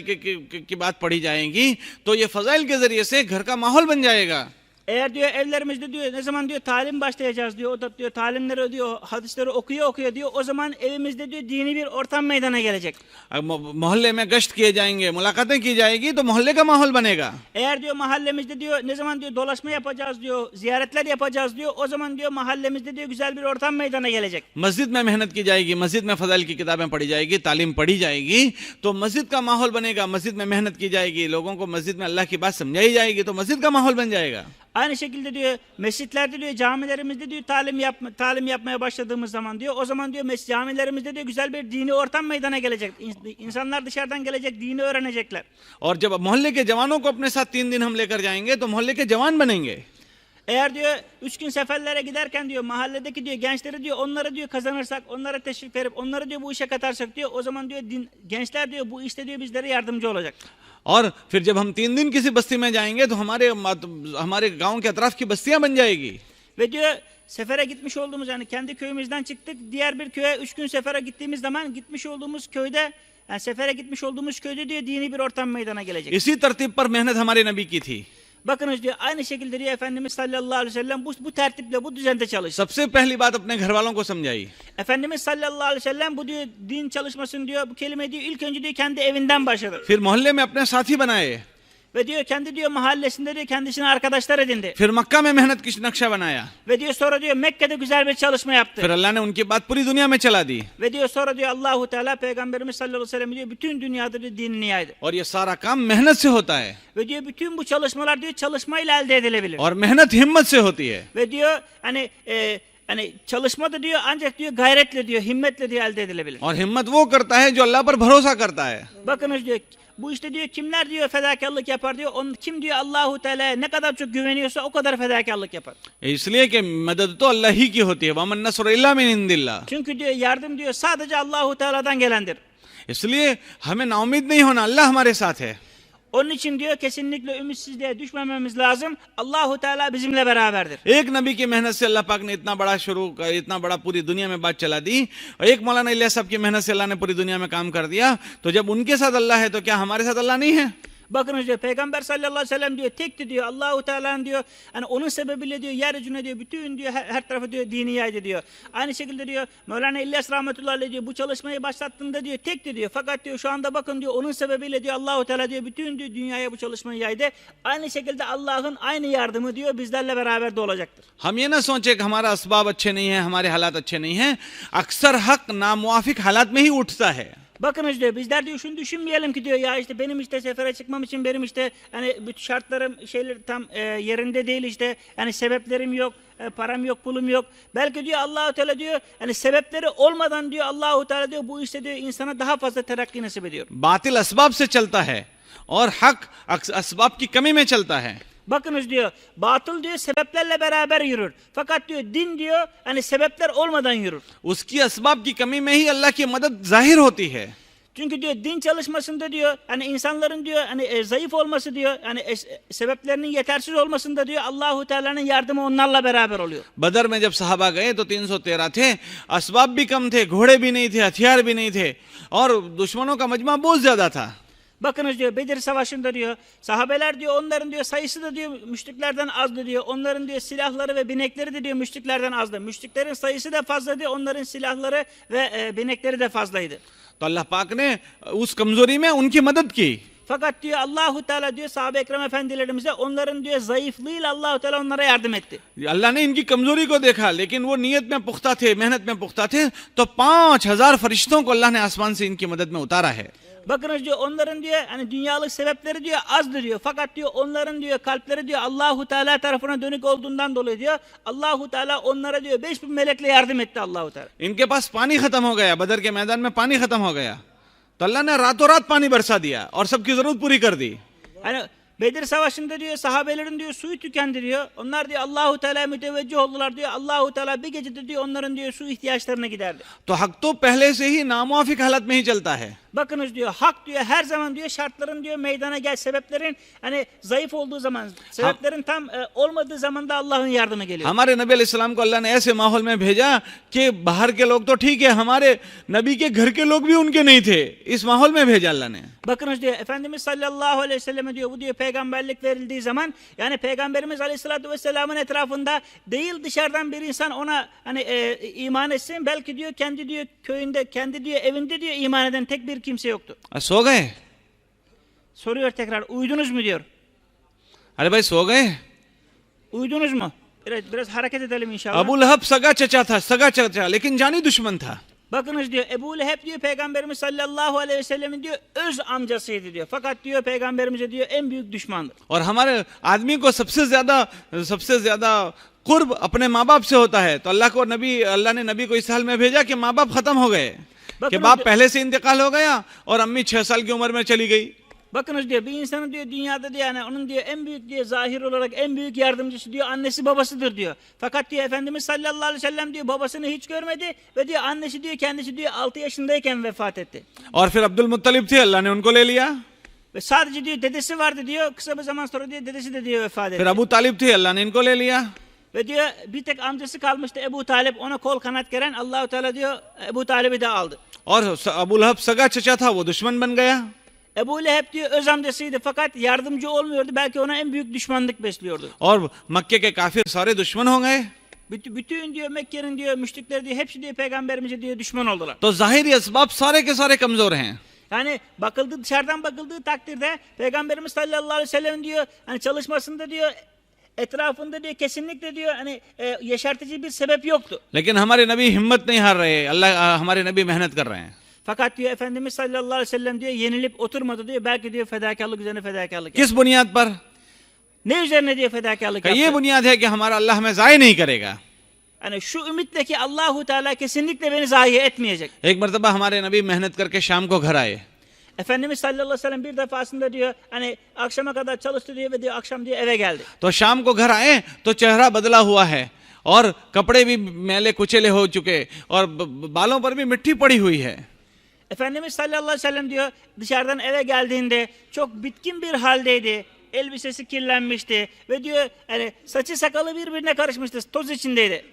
S1: की बात पढ़ी जाएगी तो ये फजाइल के जरिए से घर का माहौल बन जाएगा.
S2: Eğer diyor evlerimizde diyor ne zaman diyor talim başlayacağız diyor o da diyor talimleri diyor hadisleri okuyor diyor o zaman evimizde diyor dini bir ortam meydana gelecek.
S1: मोहल्ले में गश्त किए जाएंगे, मुलाकातें की जाएगी तो मोहल्ले का माहौल बनेगा.
S2: Eğer diyor mahallemizde diyor ne zaman diyor dolaşma yapacağız diyor ziyaretler yapacağız diyor o zaman diyor mahallemizde diyor güzel bir ortam meydana gelecek.
S1: मस्जिद में मेहनत की जाएगी, मस्जिद में फजाइल की किताबें पढ़ी जाएगी, तालीम पढ़ी जाएगी तो मस्जिद का माहौल बनेगा. मस्जिद में मेहनत की जाएगी, लोगों को मस्जिद में अल्लाह की बात समझाई जाएगी तो मस्जिद का माहौल बन जाएगा.
S2: Aynı şekilde diyor mescitlerde diyor camilerimizde diyor talim yapmaya başladığımız zaman diyor o zaman diyor camilerimizde diyor güzel bir dini ortam meydana gelecek. İnsanlar dışarıdan gelecek dini öğrenecekler.
S1: और जब मोहल्ले के जवानों को अपने साथ 3 दिन हम लेकर जाएंगे तो मोहल्ले के जवान बनेंगे.
S2: Eğer diyor 3 gün seferlere giderken diyor mahalledeki diyor gençleri diyor onlara diyor kazanırsak onlara teşvik verip onları diyor bu işe katarsak diyor o zaman diyor gençler diyor bu işte diyor bizlere yardımcı olacak.
S1: और फिर जब हम 3 दिन किसी बस्ती में जाएंगे तो हमारे गांव के अतराफ की बस्तियां बन जाएगी.
S2: Ve diyor sefere gitmiş olduğumuz yani kendi köyümüzden çıktık diğer bir köye 3 gün sefere gittiğimiz zaman gitmiş olduğumuz köyde yani sefere gitmiş olduğumuz köyde diyor dini bir ortam meydana gelecek.
S1: इसी तरतीब पर मेहनत हमारे नबी की थी.
S2: Bakınız diyor aynı şekilde diyor Efendimiz sallallahu aleyhi ve sellem bu tertiple bu düzende çalıştı.
S1: सबसे पहली बात अपने घर वालों को समझाई.
S2: Efendimiz sallallahu aleyhi ve sellem bu diyor din çalışmasını diyor bu kelime diyor ilk önce diyor kendi evinden başladı.
S1: फिर मोहल्ले में अपने साथी बनाए.
S2: Ve diyor kendi diyor mahallesinde diyor kendisine arkadaşlar edindi.
S1: फिर मक्का में मेहनत की नक्शा बनाया.
S2: Ve diyor sonra diyor Mekke'de güzel bir çalışma yaptı.
S1: फिर अल्लाह ने उनकी बात पूरी दुनिया में चला दी.
S2: Ve diyor sonra diyor Allahu Teala Peygamberimiz sallallahu aleyhi ve sellem diyor bütün dünyada diyor dinini yaydı.
S1: और ये सारा काम मेहनत से होता है.
S2: Ve diyor bütün bu çalışmalar diyor çalışmayla elde edilebilir.
S1: और मेहनत हिम्मत से होती है.
S2: Ve diyor hani çalışma da diyor ancak diyor gayretle diyor himmetle diyor elde edilebilir.
S1: और हिम्मत वो करता है जो अल्लाह पर भरोसा करता है.
S2: Bakınız diyor bu işte diyor kimler diyor fedakarlık yapar diyor. Kim diyor Allahu Teala'ya ne kadar çok güveniyorsa o kadar fedakarlık yapar.
S1: इसलिए कि मदद तो अल्लाह ही की होती है. वमन नस्र इल्ला मिन इंदिल्लाह.
S2: Çünkü diyor yardım diyor sadece Allahu Teala'dan gelendir.
S1: इसलिए हमें नाउमीद नहीं होना, अल्लाह हमारे साथ है.
S2: Onun için diyor kesinlikle ümitsizliğe düşmememiz lazım. Allahu Teala bizimle beraberdir.
S1: एक नबी की मेहनत से अल्लाह पाक ने इतना बड़ा पूरी दुनिया में बात चला दी. और एक मौलाना इलियास साहब की मेहनत से अल्लाह ने पूरी दुनिया में काम कर दिया. तो जब उनके साथ अल्लाह है तो क्या हमारे साथ अल्लाह नहीं है?
S2: Bakınız diyor Peygamber sallallahu aleyhi ve sellem diyor tekti diyor. Allahu Teala'nın diyor hani onun sebebiyle diyor yeryüzüne diyor bütün diyor her tarafa diyor dini yaydı diyor. Aynı şekilde diyor Mevlana İlyas rahmetullahi aleyh diyor bu çalışmayı başlattığında diyor tekti diyor. Fakat diyor şu anda bakın diyor onun sebebiyle diyor Allahu Teala diyor bütün diyor dünyaya bu çalışmayı yaydı. Aynı şekilde Allah'ın aynı yardımı diyor bizlerle beraber de olacaktır.
S1: हम ये ना सोचे कि हमारा असबाब अच्छे नहीं है, हमारे हालात अच्छे नहीं हैं। अक्सर हक नामुवाफिक हालात में ही उठता है।
S2: Bakınız diyor bizler diyor şunu düşünmeyelim ki diyor ya işte benim işte sefere çıkmam için benim işte hani bütün şartlarım şeyler tam yerinde değil işte yani sebeplerim yok, param yok, pulum yok. Belki diyor Allahu Teala diyor hani sebepleri olmadan diyor Allahu Teala diyor bu işte diyor insana daha fazla terakki nasip ediyor.
S1: बातिल असबाब से चलता है और हक असबाब की कमी में चलता है।
S2: Bakınız diyor batıl diyor sebeplerle beraber yürür. Fakat diyor din diyor hani sebepler olmadan yürür.
S1: उसकी असबाब की कमी में ही अल्लाह की मदद जाहिर होती है।
S2: Çünkü diyor din çalışmasında diyor hani insanların diyor hani zayıf olması diyor hani sebeplerinin yetersiz olmasında diyor Allahu Teala'nın yardımı onlarla beraber oluyor.
S1: बदर में जब सहाबा गए तो 313 थे, असबाब भी कम थे, घोड़े भी नहीं थे, हथियार भी नहीं थे और दुश्मनों का मजमा बहुत ज्यादा था।
S2: Bakınız diyor Bedir Savaşı'nda diyor sahabeler diyor onların diyor sayısı da diyor müşriklerden azdı diyor. Onların diyor silahları ve binekleri de diyor müşriklerden azdı. Müşriklerin sayısı da fazla diyor. Onların silahları ve binekleri de fazlaydı.
S1: तो अल्लाह पाक ने उस कमजोरी में उनकी मदद की।
S2: Fakat diyor Allahu Teala diyor sahabe-i ekrem efendilerimize onların diyor zayıflığıyla Allahu Teala onlara yardım etti.
S1: अल्लाह ने इनकी कमजोरी को देखा, लेकिन वो नीयत में पुख्ता थे, मेहनत में पुख्ता थे, तो 5000 फरिश्तों को अल्लाह ने आसमान से इनकी मदद में उतारा है।
S2: Bakınız diyor onların diyor hani dünyalık sebepleri diyor azdır diyor. Fakat diyor onların diyor kalpleri diyor Allahu Teala tarafına dönük olduğundan dolayı diyor Allahu Teala onlara diyor 5000 melekle yardım etti Allahu Teala.
S1: इनके पास पानी खत्म हो गया, बदर के मैदान में पानी खत्म हो गया, तो अल्लाह ने रातों रात पानी बरसा दिया और सबकी जरूरत पूरी कर दी।
S2: Hani Bedir Savaşı'nda diyor sahabelerin diyor suyu tükendi diyor. Onlar diyor Allahu Teala'ya müteveccih oldular diyor. Allahu Teala bir gecede diyor onların diyor su ihtiyaçlarına giderdi.
S1: तो हक तो पहले से ही नामुवाफिक हालत में ही चलता है।
S2: Bakınız diyor hak diyor her zaman diyor şartların diyor meydana gel sebeplerin hani zayıf olduğu zaman sebeplerin tam olmadığı zaman da Allah'ın yardımı geliyor.
S1: हमारे नबी अलैहिस्सलाम को अल्लाह ने ऐसे माहौल में भेजा कि बाहर के लोग तो ठीक है, हमारे नबी के घर के लोग भी उनके नहीं थे, इस माहौल में भेजा अल्लाह ने।
S2: Bakınız diyor Efendimiz sallallahu aleyhi ve selleme diyor bu diyor peygamberlik verildiği zaman yani Peygamberimiz aleyhissalatü vesselamın etrafında değil dışarıdan bir insan ona hani iman etsin belki diyor kendi diyor köyünde kendi diyor evinde diyor iman eden tek bir kimse yoktu.
S1: सो गए?
S2: Soruyor tekrar uyudunuz mu diyor.
S1: अरे भाई सो गए?
S2: Uyudunuz mu? Biraz hareket edelim inşallah.
S1: Abu लहब सगा चचा था, सगा चचा, लेकिन जानी दुश्मन था।
S2: Bakınız diyor Ebu Leheb diyor Peygamberimiz sallallahu aleyhi ve sellemin diyor öz amcasıydı diyor. Fakat diyor Peygamberimize diyor en büyük düşmandı.
S1: और हमारे आदमी को सबसे ज्यादा कुर्ब अपने माँ बाप से होता है, तो अल्लाह ने नबी को इस हाल में भेजा कि माँ बाप खत्म हो गए, कि बाप पहले से इंतकाल हो गया और अम्मी 6 साल की उम्र में चली गई।
S2: Bakınız diyor bir insanın diyor dünyada diyor yani onun diyor en büyük diyor zahir olarak en büyük yardımcısı diyor annesi babasıdır diyor. Fakat diyor Efendimiz sallallahu aleyhi ve sellem diyor babasını hiç görmedi ve diyor annesi diyor kendisi diyor 6 yaşındayken vefat etti.
S1: और फिर अब्दुल मुत्तलिब थे, अल्लाह ने उनको ले लिया।
S2: Ve sadece diyor dedesi vardı diyor kısa bir zaman sonra diyor dedesi de diyor vefat etti.
S1: फिर अबू तालिब थे, अल्लाह ने इनको ले लिया।
S2: Ve diyor bir tek amcası kalmıştı Ebu Talib ona kol kanat geren Allahu Teala diyor Ebu Talib'i de aldı.
S1: और अबू लहब सगा चचा था, वो दुश्मन बन गया।
S2: Ebu Leheb diyor öz amcasıydı fakat yardımcı olmuyordu belki ona en büyük düşmanlık besliyordu.
S1: और मक्के के काफिर सारे दुश्मन हो गए।
S2: Bütün diyor Mekke'nin diyor müşrikleri diyor hepsi diyor peygamberimize diyor düşman oldular.
S1: तो जाहिरी असबाब सारे के सारे कमजोर हैं।
S2: Yani dışarıdan bakıldığı takdirde Peygamberimiz sallallahu aleyhi ve sellem diyor hani çalışmasında diyor etrafında diyor kesinlikle diyor hani yeşertici bir sebep yoktu.
S1: लेकिन हमारे नबी हिम्मत नहीं हार रहे, अल्लाह हमारे नबी मेहनत कर रहे हैं।
S2: Fakat diyor Efendimiz sallallahu aleyhi ve sellem diyor yenilip oturmadı diyor belki diyor fedakarlık üzerine fedakarlık
S1: किस बुनियाद पर?
S2: Ne üzerine diyor fedakarlık
S1: ये
S2: yaptı?
S1: बुनियाद है कि हमारा अल्लाह हमें ज़ाय नहीं करेगा।
S2: Hani şu ümitle ki Allahu Teala kesinlikle beni zayi etmeyecek.
S1: एक मरतबा हमारे नबी मेहनत करके शाम को घर आए।
S2: Efendimiz sallallahu aleyhi ve sellem bir defasında diyor hani akşama kadar çalıştı diyor ve diyor akşam diyor eve geldi.
S1: तो शाम को घर आए तो चेहरा बदला हुआ है और कपड़े भी मैले कुचले हो चुके और बालों पर भी मिट्टी पड़ी हुई है।
S2: Efendimiz sallallahu aleyhi ve sellem diyor dışarıdan eve geldiğinde çok bitkin bir haldeydi. Elbisesi kirlenmişti ve diyor hani saçı sakalı birbirine karışmıştı. Toz içindeydi.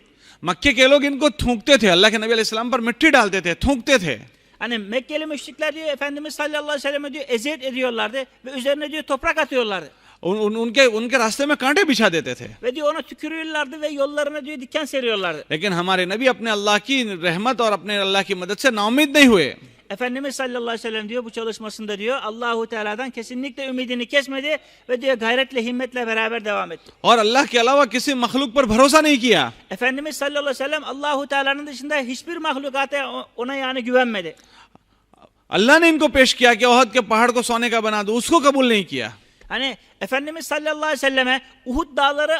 S1: मक्के के लोग इनको थूकते थे, अल्लाह के नबी अलैहि सलाम पर मिट्टी डालते थे, थूकते थे।
S2: Hani Mekkeli müşrikler diyor Efendimiz sallallahu aleyhi ve selleme diyor eziyet ediyorlardı ve üzerine diyor toprak atıyorlardı.
S1: उनके रास्ते में कांटे बिछा देते थे।
S2: Ve diyor ona tükürüyorlardı ve yollarına diyor diken seriyorlardı.
S1: लेकिन हमारे नबी अपने अल्लाह की रहमत और अपने अल्लाह की मदद से नाउमीद नहीं हुए।
S2: Efendimiz sallallahu aleyhi ve sellem diyor bu çalışmasında diyor Allahu Teala'dan kesinlikle ümidini kesmedi ve diyor gayretle himmetle beraber devam etti.
S1: और अल्लाह के अलावा किसी मखलूक पर भरोसा नहीं किया।
S2: Efendimiz sallallahu aleyhi ve sellem Allahu Teala'nın dışında hiçbir mahlukata ona yani güvenmedi.
S1: अल्लाह ने इनको पेश किया कि ओहद के पहाड़ को सोने का बना दो, उसको कबूल नहीं किया।
S2: Hani Efendimiz sallallahu aleyhi ve selleme Uhud dağları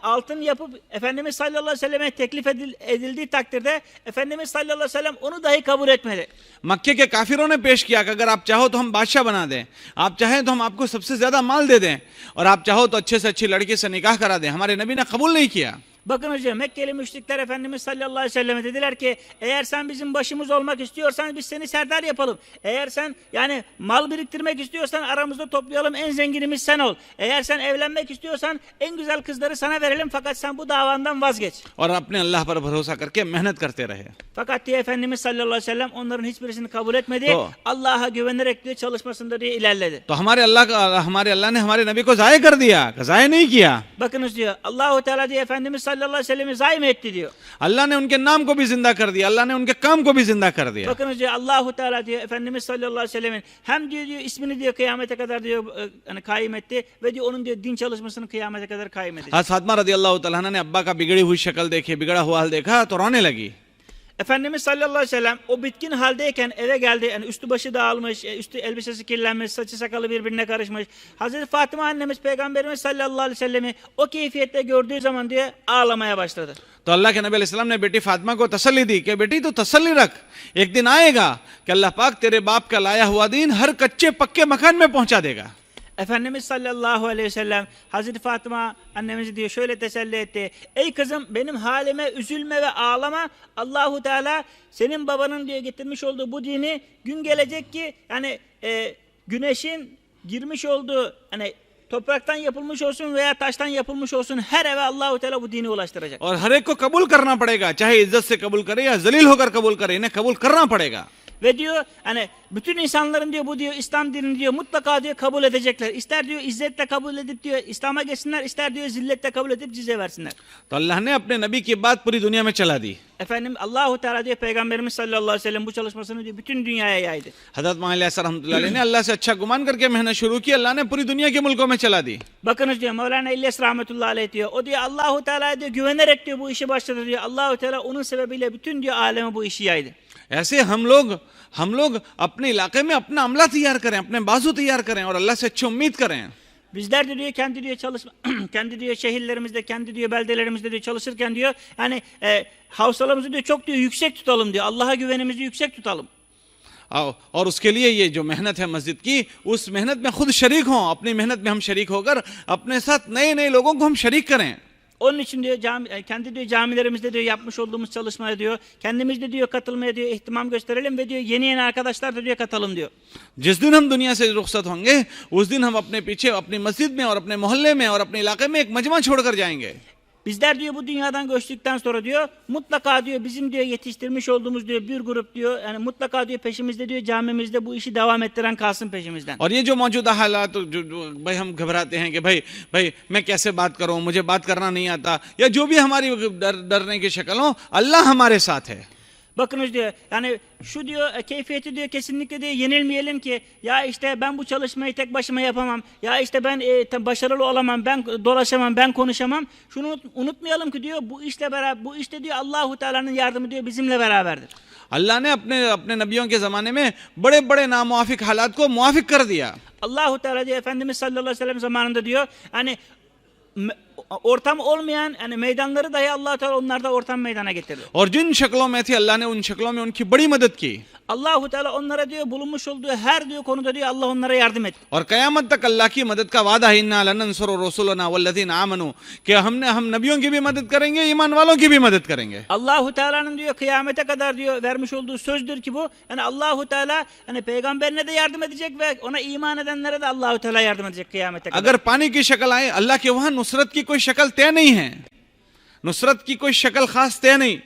S2: altın yapıp Efendimiz sallallahu aleyhi ve selleme teklif edildiği takdirde Efendimiz sallallahu aleyhi ve sellem onu dahi kabul etmedi.
S1: मक्के के काफिरों ने पेश किया कि अगर आप चाहो तो हम बादशाह बना दें, आप चाहें तो हम आपको सबसे ज्यादा माल दे दें, और आप चाहो तो अच्छे से अच्छी लड़की से निकाह करा दें। हमारे नबी ने कबूल नहीं किया।
S2: Bakınız diyor Mekkeli müşrikler Efendimiz sallallahu aleyhi ve selleme dediler ki eğer sen bizim başımız olmak istiyorsan biz seni serdar yapalım. Eğer sen yani mal biriktirmek istiyorsan aramızda toplayalım, en zenginimiz sen ol. Eğer sen evlenmek istiyorsan en güzel kızları sana verelim fakat sen bu davandan vazgeç.
S1: और अपने अल्लाह पर भरोसा करके मेहनत करते रहे।
S2: Fakat diye Efendimiz sallallahu aleyhi ve sellem onların hiçbirisini kabul etmedi.
S1: तो-
S2: Allah'a güvenerek diye çalışmasında diye ilerledi.
S1: तो हमारे अल्लाह ने हमारे नबी को जाये कर दिया, जाये नहीं किया।
S2: Bakınız diyor Allahu Teala diye Efendimiz sallallahu aleyhi ve sellem'i zayi mi etti diyor.
S1: अल्लाह ने उनके नाम को भी जिंदा कर दिया, अल्लाह ने उनके काम को भी जिंदा कर दिया।
S2: Bakınız diyor Allahu Teala diyor Efendimiz sallallahu aleyhi ve sellemin hem diyor ismini diyor kıyamete kadar diyor hani kaim etti ve diyor onun diyor din çalışmasını kıyamete kadar kaim edecek.
S1: हज़रत फातिमा रज़ी अल्लाह तआला अन्हा ने अब्बा का बिगड़ी हुई शक्ल देखी, बिगड़ा हुआ हाल देखा तो रोने लगी।
S2: Efendimiz sallallahu aleyhi ve sellem o bitkin haldeyken eve geldi. Yani üstü başı dağılmış, üstü elbisesi kirlenmiş, saçı sakalı birbirine karışmış. Hazreti Fatıma annemiz Peygamberimiz sallallahu aleyhi ve sellemi o keyfiyette gördüğü zaman diye ağlamaya başladı.
S1: तो अल्लाह के नबी अलैहिस्सलाम ने बेटी फातिमा को तसल्ली दी कि बेटी तू तसल्ली रख, एक दिन आएगा कि अल्लाह पाक तेरे बाप का लाया हुआ दीन हर कच्चे पक्के मकान में पहुंचा देगा।
S2: Efendimiz sallallahu aleyhi ve sellem Hazreti Fatıma annemizi diyor şöyle teselli etti. Ey kızım benim halime üzülme ve ağlama. Allahu Teala senin babanın diyor getirmiş olduğu bu dini gün gelecek ki yani güneşin girmiş olduğu hani topraktan yapılmış olsun veya taştan yapılmış olsun her eve Allahu Teala bu dini ulaştıracak.
S1: और हर एक को कबूल करना पड़ेगा, चाहे इज्जत से कबूल करे या जलील होकर कबूल करे, इन्हें कबूल करना पड़ेगा।
S2: Ve diyor hani bütün insanların diyor bu diyor İslam dinini diyor mutlaka diyor kabul edecekler. İster diyor izzetle kabul edip diyor İslam'a geçsinler, ister diyor zilletle kabul edip cizye versinler.
S1: तो अल्लाह ने अपने नबी की बात पूरी दुनिया में चला दी।
S2: Efendim Allahu Teala diyor Peygamberimiz sallallahu aleyhi ve sellem bu çalışmasını diyor bütün dünyaya yaydı.
S1: हज़रत मौला रहमतुल्लाह अलैह ने अल्लाह से अच्छा गुमान करके मेहनत शुरू की, अल्लाह ने पूरी दुनिया के मुल्कों में चला दी।
S2: Bakınız diyor Mevlana İlyas rahmetullahi aleyh diyor. O diyor Allahu Teala diyor güvenerek diyor bu işi başladı diyor. Allahu Teala onun sebebiyle bütün diyor aleme bu işi yaydı.
S1: ऐसे हम लोग अपने इलाके में अपना अमला तैयार करें, अपने बाजू तैयार करें और अल्लाह से अच्छी उम्मीद करें।
S2: Bizler de diyor kendi diyor çalışma kendi diyor şehirlerimizde, kendi diyor beldelerimizde diyor çalışırken diyor yani havsalamızı diyor çok diyor yüksek tutalım diyor. Allah'a güvenimizi yüksek tutalım.
S1: और उसके लिए ये जो मेहनत है मस्जिद की, उस मेहनत में खुद शरीक हों, अपनी मेहनत में हम शरीक होकर अपने साथ नए नए लोगों को हम शरीक करें।
S2: Onun için diyor kendi diyor camilerimizde diyor yapmış olduğumuz çalışmaya diyor kendimiz de diyor katılmaya diyor ihtimam gösterelim ve diyor yeni arkadaşlar da diyor katalım diyor.
S1: जिस दिन हम दुनिया से रुखसत होंगे उस दिन हम अपने पीछे अपनी मस्जिद में और अपने मोहल्ले में और अपने इलाके में एक मजमा छोड़कर जाएंगे।
S2: Bizler diyor bu dünyadan göçtükten sonra diyor mutlaka diyor bizim diyor yetiştirmiş olduğumuz diyor bir grup diyor yani mutlaka diyor peşimizde diyor camimizde bu işi devam ettiren kalsın peşimizden.
S1: और ये जो मौजूदा हालात जो भाई हम घबराते हैं कि भाई मैं कैसे बात करूं, मुझे बात करना नहीं आता, या जो भी हमारी डरने की शक्ल हो, अल्लाह हमारे साथ है।
S2: Bakınız diyor yani şu diyor keyfiyeti diyor kesinlikle diyor yenilmeyelim ki ya işte ben bu çalışmayı tek başıma yapamam. Ya işte ben başarılı olamam, ben dolaşamam, ben konuşamam. Şunu unutmayalım ki diyor bu işle beraber bu işte diyor Allahu Teala'nın yardımı diyor bizimle beraberdir.
S1: अल्लाह ने अपने नबियों के ज़माने में बड़े बड़े नामुआफिक हालात को मुआफिक कर दिया।
S2: Allahu Teala diyor Efendimiz sallallahu aleyhi ve sellem zamanında diyor hani ortam olmayan yani meydanları dahi Allah Teala onlarda ortam meydana getirdi.
S1: और जिन शक्लों में थी अल्लाह ने उन शक्लों में उनकी बड़ी मदद की।
S2: Allahu Teala onlara diyor bulunmuş olduğu her diyor konuda diyor Allah onlara yardım etti.
S1: और क़यामत तक अल्लाह की मदद का वादा है, इन्ना लनंसुरु रुसुलना वल्लज़ीना आमनू, कि हम नबियों की भी मदद करेंगे, ईमान वालों की भी मदद करेंगे।
S2: Allahu Teala'nın diyor kıyamete kadar diyor vermiş olduğu sözdür ki bu. Yani Allahu Teala hani peygamberine de yardım edecek ve ona iman edenlere de Allahu Teala yardım edecek kıyamete kadar.
S1: अगर पानी की शक्ल आए, अल्लाह के वहां नुसरत की कोई शक्ल तय नहीं है, नुसरत की कोई शक्ल खास तय नहीं।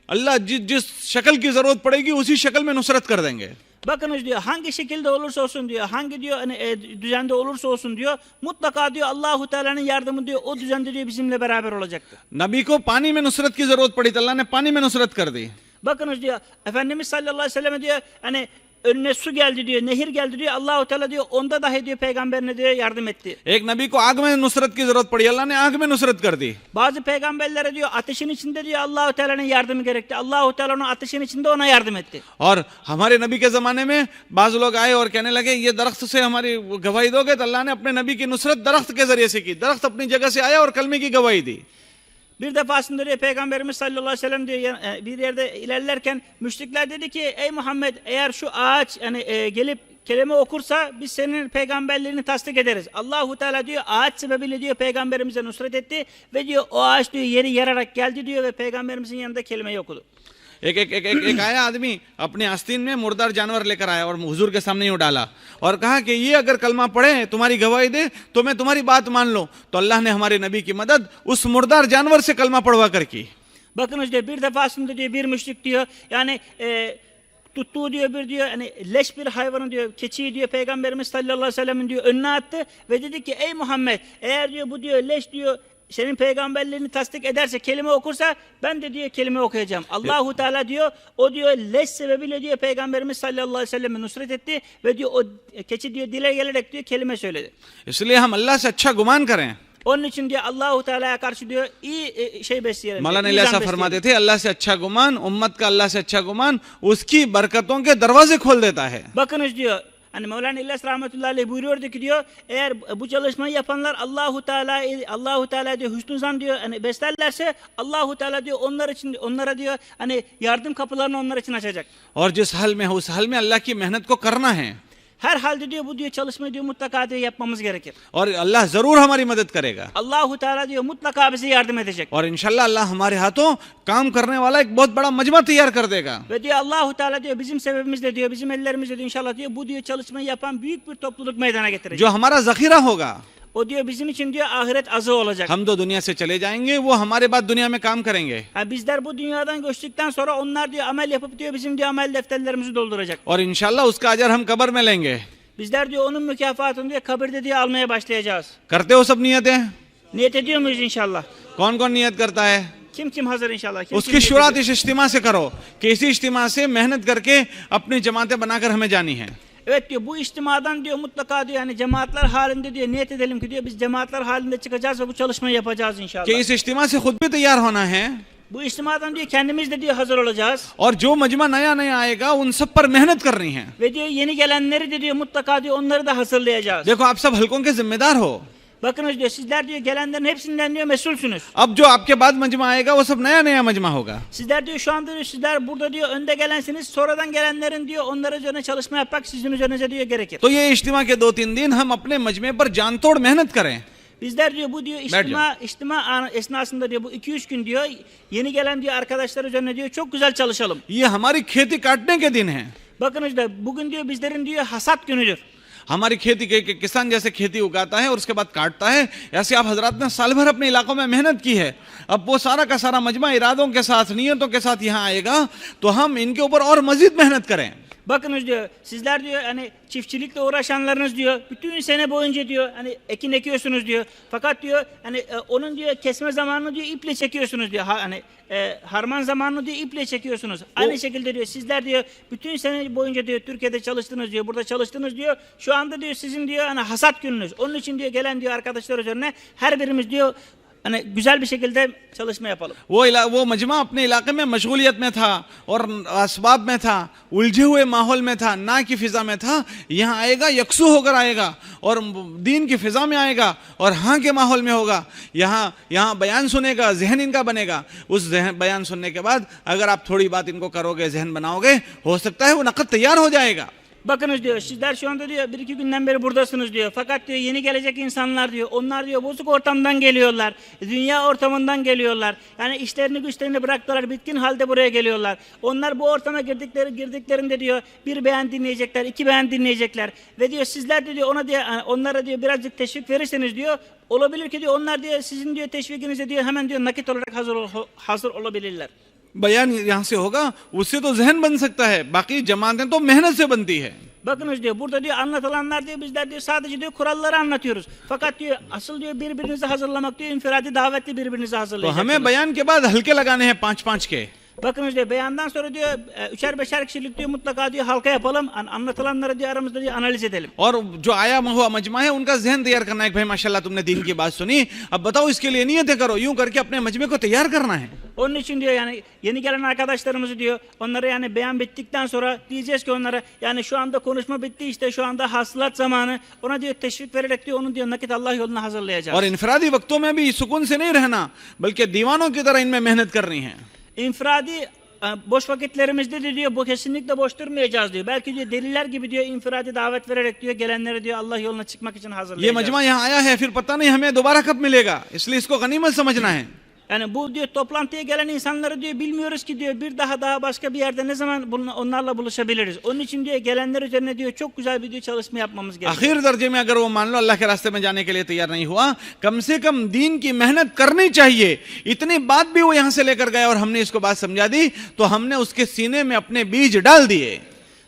S1: अल्लाह जिस शक्ल की जरूरत पड़ेगी उसी शक्ल में नुसरत कर देंगे.
S2: Bakınız diyor hangi şekilde olursa olsun diyor, hangi diyor hani düzende olursa olsun diyor, mutlaka diyor Allahu Teala'nın yardımı diyor o düzende diyor bizimle beraber olacaktır.
S1: नबी को पानी में नुसरत की जरूरत पड़ी तो अल्लाह ने पानी में नुसरत कर दी.
S2: Bakınız diyor Efendimiz sallallahu aleyhi ve sellem diyor hani önüne su geldi diyor, nehir geldi diyor, Allahu Teala diyor onda dahi diyor peygamberine diyor yardım etti.
S1: एक नबी को आग में नुसरत की जरूरत पड़ी, अल्लाह ने आग में नुसरत कर दी.
S2: Bazı peygamberlere diyor ateşin içinde diyor Allahu Teala'nın yardımı gerekti. Allahu Teala onun ateşin içinde ona yardım etti.
S1: और हमारे नबी के जमाने में बाज लोग आए और कहने लगे ये दरख्त से हमारी गवाही दोगे, तो अल्लाह ने अपने नबी की नुसरत दरख्त के जरिए से की. दरख्त अपनी जगह से आया और कलमे की गवाही दी.
S2: Bir defasında diyor Peygamberimiz sallallahu aleyhi ve sellem diyor bir yerde ilerlerken müşrikler dedi ki ey Muhammed eğer şu ağaç hani gelip kelime okursa biz senin peygamberliğini tasdik ederiz. Allahu Teala diyor ağaç sebebiyle diyor peygamberimize nusret etti ve diyor o ağaç diyor yeri yararak geldi diyor ve peygamberimizin yanında kelimeyi okudu.
S1: एक आया आदमी अपने आस्तीन में मुर्दार जानवर लेकर आया और हुजूर के सामने यूं डाला और कहा कि ये अगर कलमा पढ़े तुम्हारी गवाही दे तो मैं तुम्हारी बात मान लो. तो अल्लाह ने हमारे नबी की मदद उस मुर्दार जानवर से कलमा पढ़वा कर की.
S2: Bakınız diyor bir defasında diyor bir müşrik diyor yani tuttuğu diyor bir diyor hani leş bir hayvanı diyor keçiyi diyor Peygamberimiz sallallahu aleyhi ve sellem'in diyor önüne attı ve dedi ki ey Muhammed eğer diyor bu diyor leş diyor senin peygamberliğini tasdik ederse kelime okursa ben de diyor kelime okuyacağım. Allahu Teala diyor o diyor leş sebebiyle diyor Peygamberimiz sallallahu aleyhi ve selleme nusret etti ve diyor o keçi diyor dile gelerek diyor kelime söyledi.
S1: इसलिए हम अल्लाह से अच्छा गुमान करें.
S2: Onun için diyor Allahu Teala'ya karşı diyor iyi şey besleyelim.
S1: मौलाना इलियास फरमाते थे अल्लाह से अच्छा गुमान, उम्मत का अल्लाह से अच्छा गुमान उसकी बरकतों के दरवाजे खोल देता है.
S2: Bakınız diyor hani Mevlana İlyas rahmetullahi aleyh buyuruyordu ki diyor eğer bu çalışmayı yapanlar Allahu Teala diyor hüsnü zan diyor hani beslerlerse Allahu Teala diyor onlar için onlara diyor hani yardım kapılarını onlar için açacak.
S1: और जिस हाल में है उस हाल में अल्लाह की मेहनत को करना है.
S2: Her halde diyor bu diyor çalışmayı diyor mutlaka diyor yapmamız gerekir.
S1: और अल्लाह जरूर हमारी मदद करेगा.
S2: Allahu Teala diyor mutlaka bize yardım edecek.
S1: और इंशाल्लाह अल्लाह हमारे हाथों काम करने वाला एक बहुत बड़ा मजमा तैयार कर देगा.
S2: Ve diyor Allahu Teala diyor bizim sebebimizle diyor bizim ellerimizle diyor inşallah diyor bu diyor çalışmayı yapan büyük bir topluluk meydana getirecek.
S1: जो हमारा जखीरा होगा
S2: O diyor bizim için diyor ahiret azı olacak.
S1: हम तो दुनिया से चले जाएंगे, वो हमारे बाद दुनिया में काम करेंगे.
S2: Ha, bizler bu dünyadan göçtükten sonra onlar diyor amel yapıp diyor bizim diyor amel defterlerimizi dolduracak.
S1: और इंशाल्लाह उसका अजर हम कब्र में लेंगे.
S2: Bizler diyor onun mükafatını diyor kabirde diyor almaya başlayacağız.
S1: करते हो सब नियतें?
S2: Niyet ediyor muyuz inşallah?
S1: कौन कौन नियत करता है?
S2: Kim hazır inşallah? Kim
S1: उसकी
S2: niyet
S1: शुरुआत
S2: ediyor?
S1: इस इज्तिमा से करो कि इसी इज्तिमा से मेहनत करके अपनी जमातें बनाकर हमें जानी है.
S2: Evet diyor bu içtimadan diyor mutlaka diyor yani cemaatler halinde diyor niyet edelim ki diyor biz cemaatler halinde çıkacağız ve bu çalışmayı yapacağız inşallah.
S1: कि इस इज्तिमा से खुद भी तैयार होना है
S2: Bu içtimadan diyor kendimiz de diyor hazır olacağız.
S1: और जो मजमा नया नया आएगा उन सब पर मेहनत करनी है.
S2: Ve diyor yeni gelenleri de diyor mutlaka diyor onları da hazırlayacağız.
S1: देखो आप सब हलकों के जिम्मेदार हो.
S2: Bakınız diyor sizler diyor gelenlerin hepsinden diyor mesulsünüz.
S1: अब जो आपके बाद मजमा आएगा वो सब नया नया मजमा होगा.
S2: Sizler diyor şu anda diyor sizler burada diyor önde gelensiniz. Sonradan gelenlerin diyor onlara üzerine çalışma yapmak sizin üzerinize diyor gerekir.
S1: तो ये इज्तिमा के 2-3 दिन हम अपने मजमे पर जान तोड़ मेहनत करें.
S2: Bizler diyor bu diyor içtima esnasında diyor bu 2-3 gün diyor yeni gelen diyor arkadaşlar üzerine diyor çok güzel çalışalım.
S1: ये हमारी खेती काटने के दिन है.
S2: Bakınız da bugün diyor bizlerin diyor hasat günüdür.
S1: हमारी खेती के किसान जैसे खेती उगाता है और उसके बाद काटता है, ऐसे आप हजरात ने साल भर अपने इलाकों में मेहनत की है. अब वो सारा का सारा मजमा इरादों के साथ, नियतों के साथ यहाँ आएगा तो हम इनके ऊपर और मजीद मेहनत करें.
S2: Bakınız diyor sizler diyor hani çiftçilikle uğraşanlarınız diyor bütün sene boyunca diyor hani ekin ekiyorsunuz diyor. Fakat diyor hani onun diyor kesme zamanını diyor iple çekiyorsunuz diyor. Hani harman zamanını diyor iple çekiyorsunuz. Aynı şekilde diyor sizler diyor bütün sene boyunca diyor Türkiye'de çalıştınız diyor. Burada çalıştınız diyor. Şu anda diyor sizin diyor hani hasat gününüz. Onun için diyor gelen diyor arkadaşlar üzerine her birimiz diyor hani güzel bir şekilde çalışma yapalım.
S1: वो मजमा अपने इलाके में मशगूलियत में था और असबाब में था, उलझे हुए माहौल में था, ना की फिजा में था. यहाँ आएगा यकसू होकर आएगा और दीन की फिजा में आएगा और हाँ के माहौल में होगा. यहाँ बयान सुनेगा, जहन इनका बनेगा. उस बयान सुनने के बाद अगर आप थोड़ी बात इनको करोगे, जहन बनाओगे, हो सकता है वो नकद तैयार हो जाएगा.
S2: Bakınız diyor sizler şu anda diyor 1-2 günden beri buradasınız diyor. Fakat diyor yeni gelecek insanlar diyor onlar diyor bozuk ortamdan geliyorlar. Dünya ortamından geliyorlar. Yani işlerini güçlerini bıraktılar bitkin halde buraya geliyorlar. Onlar bu ortama girdiklerinde diyor bir beyan dinleyecekler, 2 beyan dinleyecekler. Ve diyor sizler de diyor onlara diyor birazcık teşvik verirseniz diyor olabilir ki diyor onlar diyor sizin diyor teşvikinize diyor hemen diyor nakit olarak hazır olabilirler.
S1: बयान यहाँ से होगा, उससे तो जहन बन सकता है, बाकी जमातें तो मेहनत से बनती है।
S2: Bakınız diyor burada diyor anlatılanlar diyor bizler diyor sadece diyor kuralları anlatıyoruz. Fakat diyor asıl diyor birbirinizi hazırlamak diyor infiradi davetli birbirinizi
S1: तो
S2: hazırlayacaksınız.
S1: हमें बयान के बाद हल्के लगाने हैं 5-5 के।
S2: Bakınız diyor beyandan sonra diyor üçer beşer kişilik diyor mutlaka diyor halka yapalım. Anlatılanları diyor aramızda diyor analiz edelim.
S1: और जो आया हुआ मजमा है उनका जहन तैयार करना है कि भाई माशाल्लाह तुमने दीन की बात सुनी, अब बताओ इसके लिए नियतें करो, यूं करके अपने मजमे को तैयार करना है।
S2: Onun için diyor yani yeni gelen arkadaşlarımızı diyor onlara yani beyan bittikten sonra diyeceğiz ki onlara yani şu anda konuşma bitti işte şu anda hasılat zamanı ona diyor teşvik vererek diyor onu diyor nakit Allah yoluna hazırlayacağız.
S1: और इनफरादी वक्तों में भी सुकून से नहीं रहना, बल्कि दीवानों की तरह इनमें मेहनत करनी है।
S2: İnfiradi boş vakitlerimizde de diyor bu kesinlikle boş durmayacağız diyor. Belki diyor deliller gibi diyor infiradi davet vererek diyor gelenleri diyor Allah yoluna çıkmak için
S1: ये
S2: hazırlayacağız.
S1: मजमा यहाँ आया है, फिर पता नहीं हमें दोबारा कब मिलेगा, इसलिए इसको गनीमत समझना है।
S2: Yani bu diyor toplantıya gelen insanları diyor bilmiyoruz ki diyor bir daha başka bir yerde ne zaman onlarla buluşabiliriz. Onun için diyor gelenler üzerine diyor çok güzel bir diyor çalışma yapmamız gerekiyor.
S1: आखिर दर्जे में अगर वो मान लो अल्लाह के रास्ते में जाने के लिए तैयार नहीं हुआ, कम से कम दीन की मेहनत करनी चाहिए। इतनी बात भी वो यहाँ से लेकर गया और हमने इसको बात समझा दी, तो हमने उसके सीने में अपने बीज डाल दिए।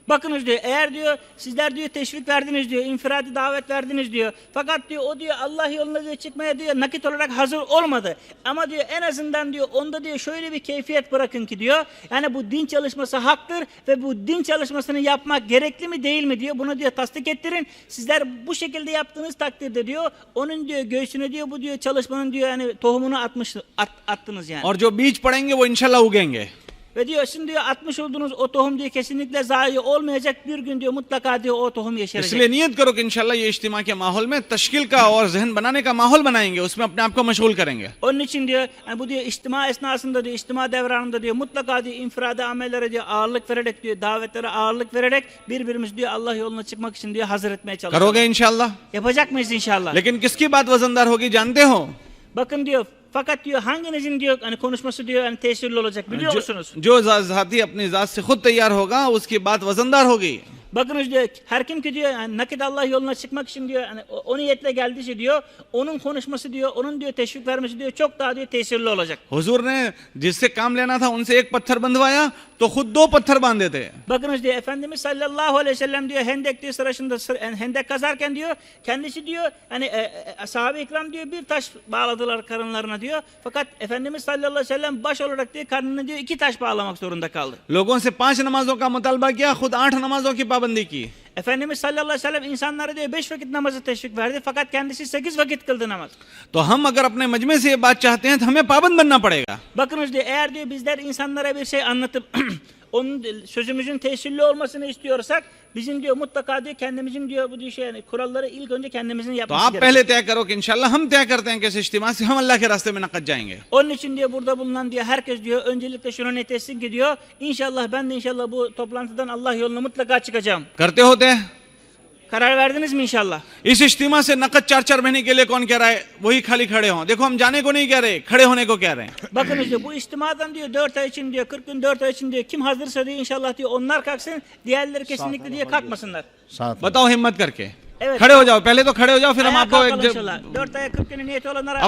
S2: Bakınız diyor eğer diyor sizler diyor teşvik verdiniz diyor infiradi davet verdiniz diyor. Fakat diyor o diyor Allah yoluna diyor çıkmaya diyor nakit olarak hazır olmadı. Ama diyor en azından diyor onda diyor şöyle bir keyfiyet bırakın ki diyor. Yani bu din çalışması haktır ve bu din çalışmasını yapmak gerekli mi değil mi diyor. Bunu diyor tasdik ettirin. Sizler bu şekilde yaptığınız takdirde diyor onun diyor göğsüne diyor bu diyor çalışmanın diyor yani tohumunu attınız yani.
S1: और जो बीज पड़ेंगे वो इंशाल्लाह उगेंगे।
S2: Ve diyor şimdi diyor atmış olduğunuz o tohum diyor kesinlikle zayi olmayacak bir gün diyor mutlaka diyor o tohum yeşerecek.
S1: इसलिए नियत करो कि इंशाल्लाह ये इज्तिमा के माहौल में तश्कील का और जहन बनाने का माहौल बनाएंगे, उसमें अपने आप को मशगूल करेंगे।
S2: Onun için diyor yani bu diyor içtima esnasında diyor içtima devranında diyor mutlaka diyor infiradi amellere diyor ağırlık vererek diyor davetlere ağırlık vererek birbirimiz diyor Allah yoluna çıkmak için diyor hazır etmeye çalışıyoruz.
S1: करोगे इंशाल्लाह।
S2: Yapacak mıyız inşallah?
S1: लेकिन किसकी बात वजनदार होगी जानते हो?
S2: Bakın diyor fakat diyor hanginizin diyor hani konuşması diyor hani tesirli olacak biliyor musunuz?
S1: जो जाती अपनी जात से खुद तैयार होगा उसकी बात वजनदार होगी।
S2: Bakınız diyor her kim ki diyor yani nakit Allah yoluna çıkmak için diyor hani o niyetle geldiyse diyor onun konuşması diyor onun diyor teşvik vermesi diyor çok daha diyor tesirli olacak.
S1: हुजूर ने जिससे काम लेना था उनसे एक पत्थर बंधवाया तो खुद 2 पत्थर बांधे थे।
S2: Bakınız diyor Efendimiz sallallahu aleyhi ve sellem diyor Hendek diyor sırasında yani Hendek kazarken diyor kendisi diyor hani sahabe-i ikram diyor bir taş bağladılar karınlarına diyor. Fakat Efendimiz sallallahu aleyhi ve sellem baş olarak diyor karnına diyor 2 taş bağlamak zorunda kaldı.
S1: लोगों से 5 नमाजों का मुतालबा किया, खुद 8 नमाजों की पाबंदी की।
S2: Efendimiz sallallahu aleyhi ve sellem insanlara diyor 5 vakit namazı teşvik verdi fakat kendisi 8 vakit kıldı namaz.
S1: तो हम अगर अपने मजमे से ये बात चाहते हैं तो हमें पाबंद बनना पड़ेगा।
S2: Bakınız diyor eğer diyor bizler insanlara bir şey anlatıp onun sözümüzün tesirli olmasını istiyorsak bizim diyor mutlaka diyor kendimizin diyor bu diyor şey yani kuralları ilk önce kendimizin
S1: तो
S2: yapması
S1: आप
S2: gerekiyor.
S1: पहले तय करो कि इंशाल्लाह हम तय करते हैं कि इस इज्तिमा से हम अल्लाह के रास्ते में नकद जाएंगे।
S2: Onun için diyor burada bulunan diyor herkes diyor öncelikle şunu net etsin ki diyor inşallah ben de inşallah bu toplantıdan Allah yoluna mutlaka çıkacağım.
S1: करते होते?
S2: Karar verdiniz mi inşallah?
S1: इस इज्तिमा से नकद 4-4 महीने के लिए कौन कह रहा है वही खाली खड़े हों। देखो हम जाने को नहीं कह रहे, खड़े होने को कह रहे हैं।
S2: Bakınız diyor bu istimadan diyor 4 ay için diyor 40 gün 4 ay için diyor kim hazırsa diyor inşallah diyor onlar kalksın diğerleri kesinlikle diyor kalkmasınlar.
S1: बताओ हिम्मत करके
S2: Evet.
S1: खड़े हो जाओ, पहले तो खड़े हो जाओ, फिर हम
S2: Ayağa
S1: आपको
S2: kalkalım
S1: एक
S2: inşallah. 4 aya 40 günü niyeti olanlara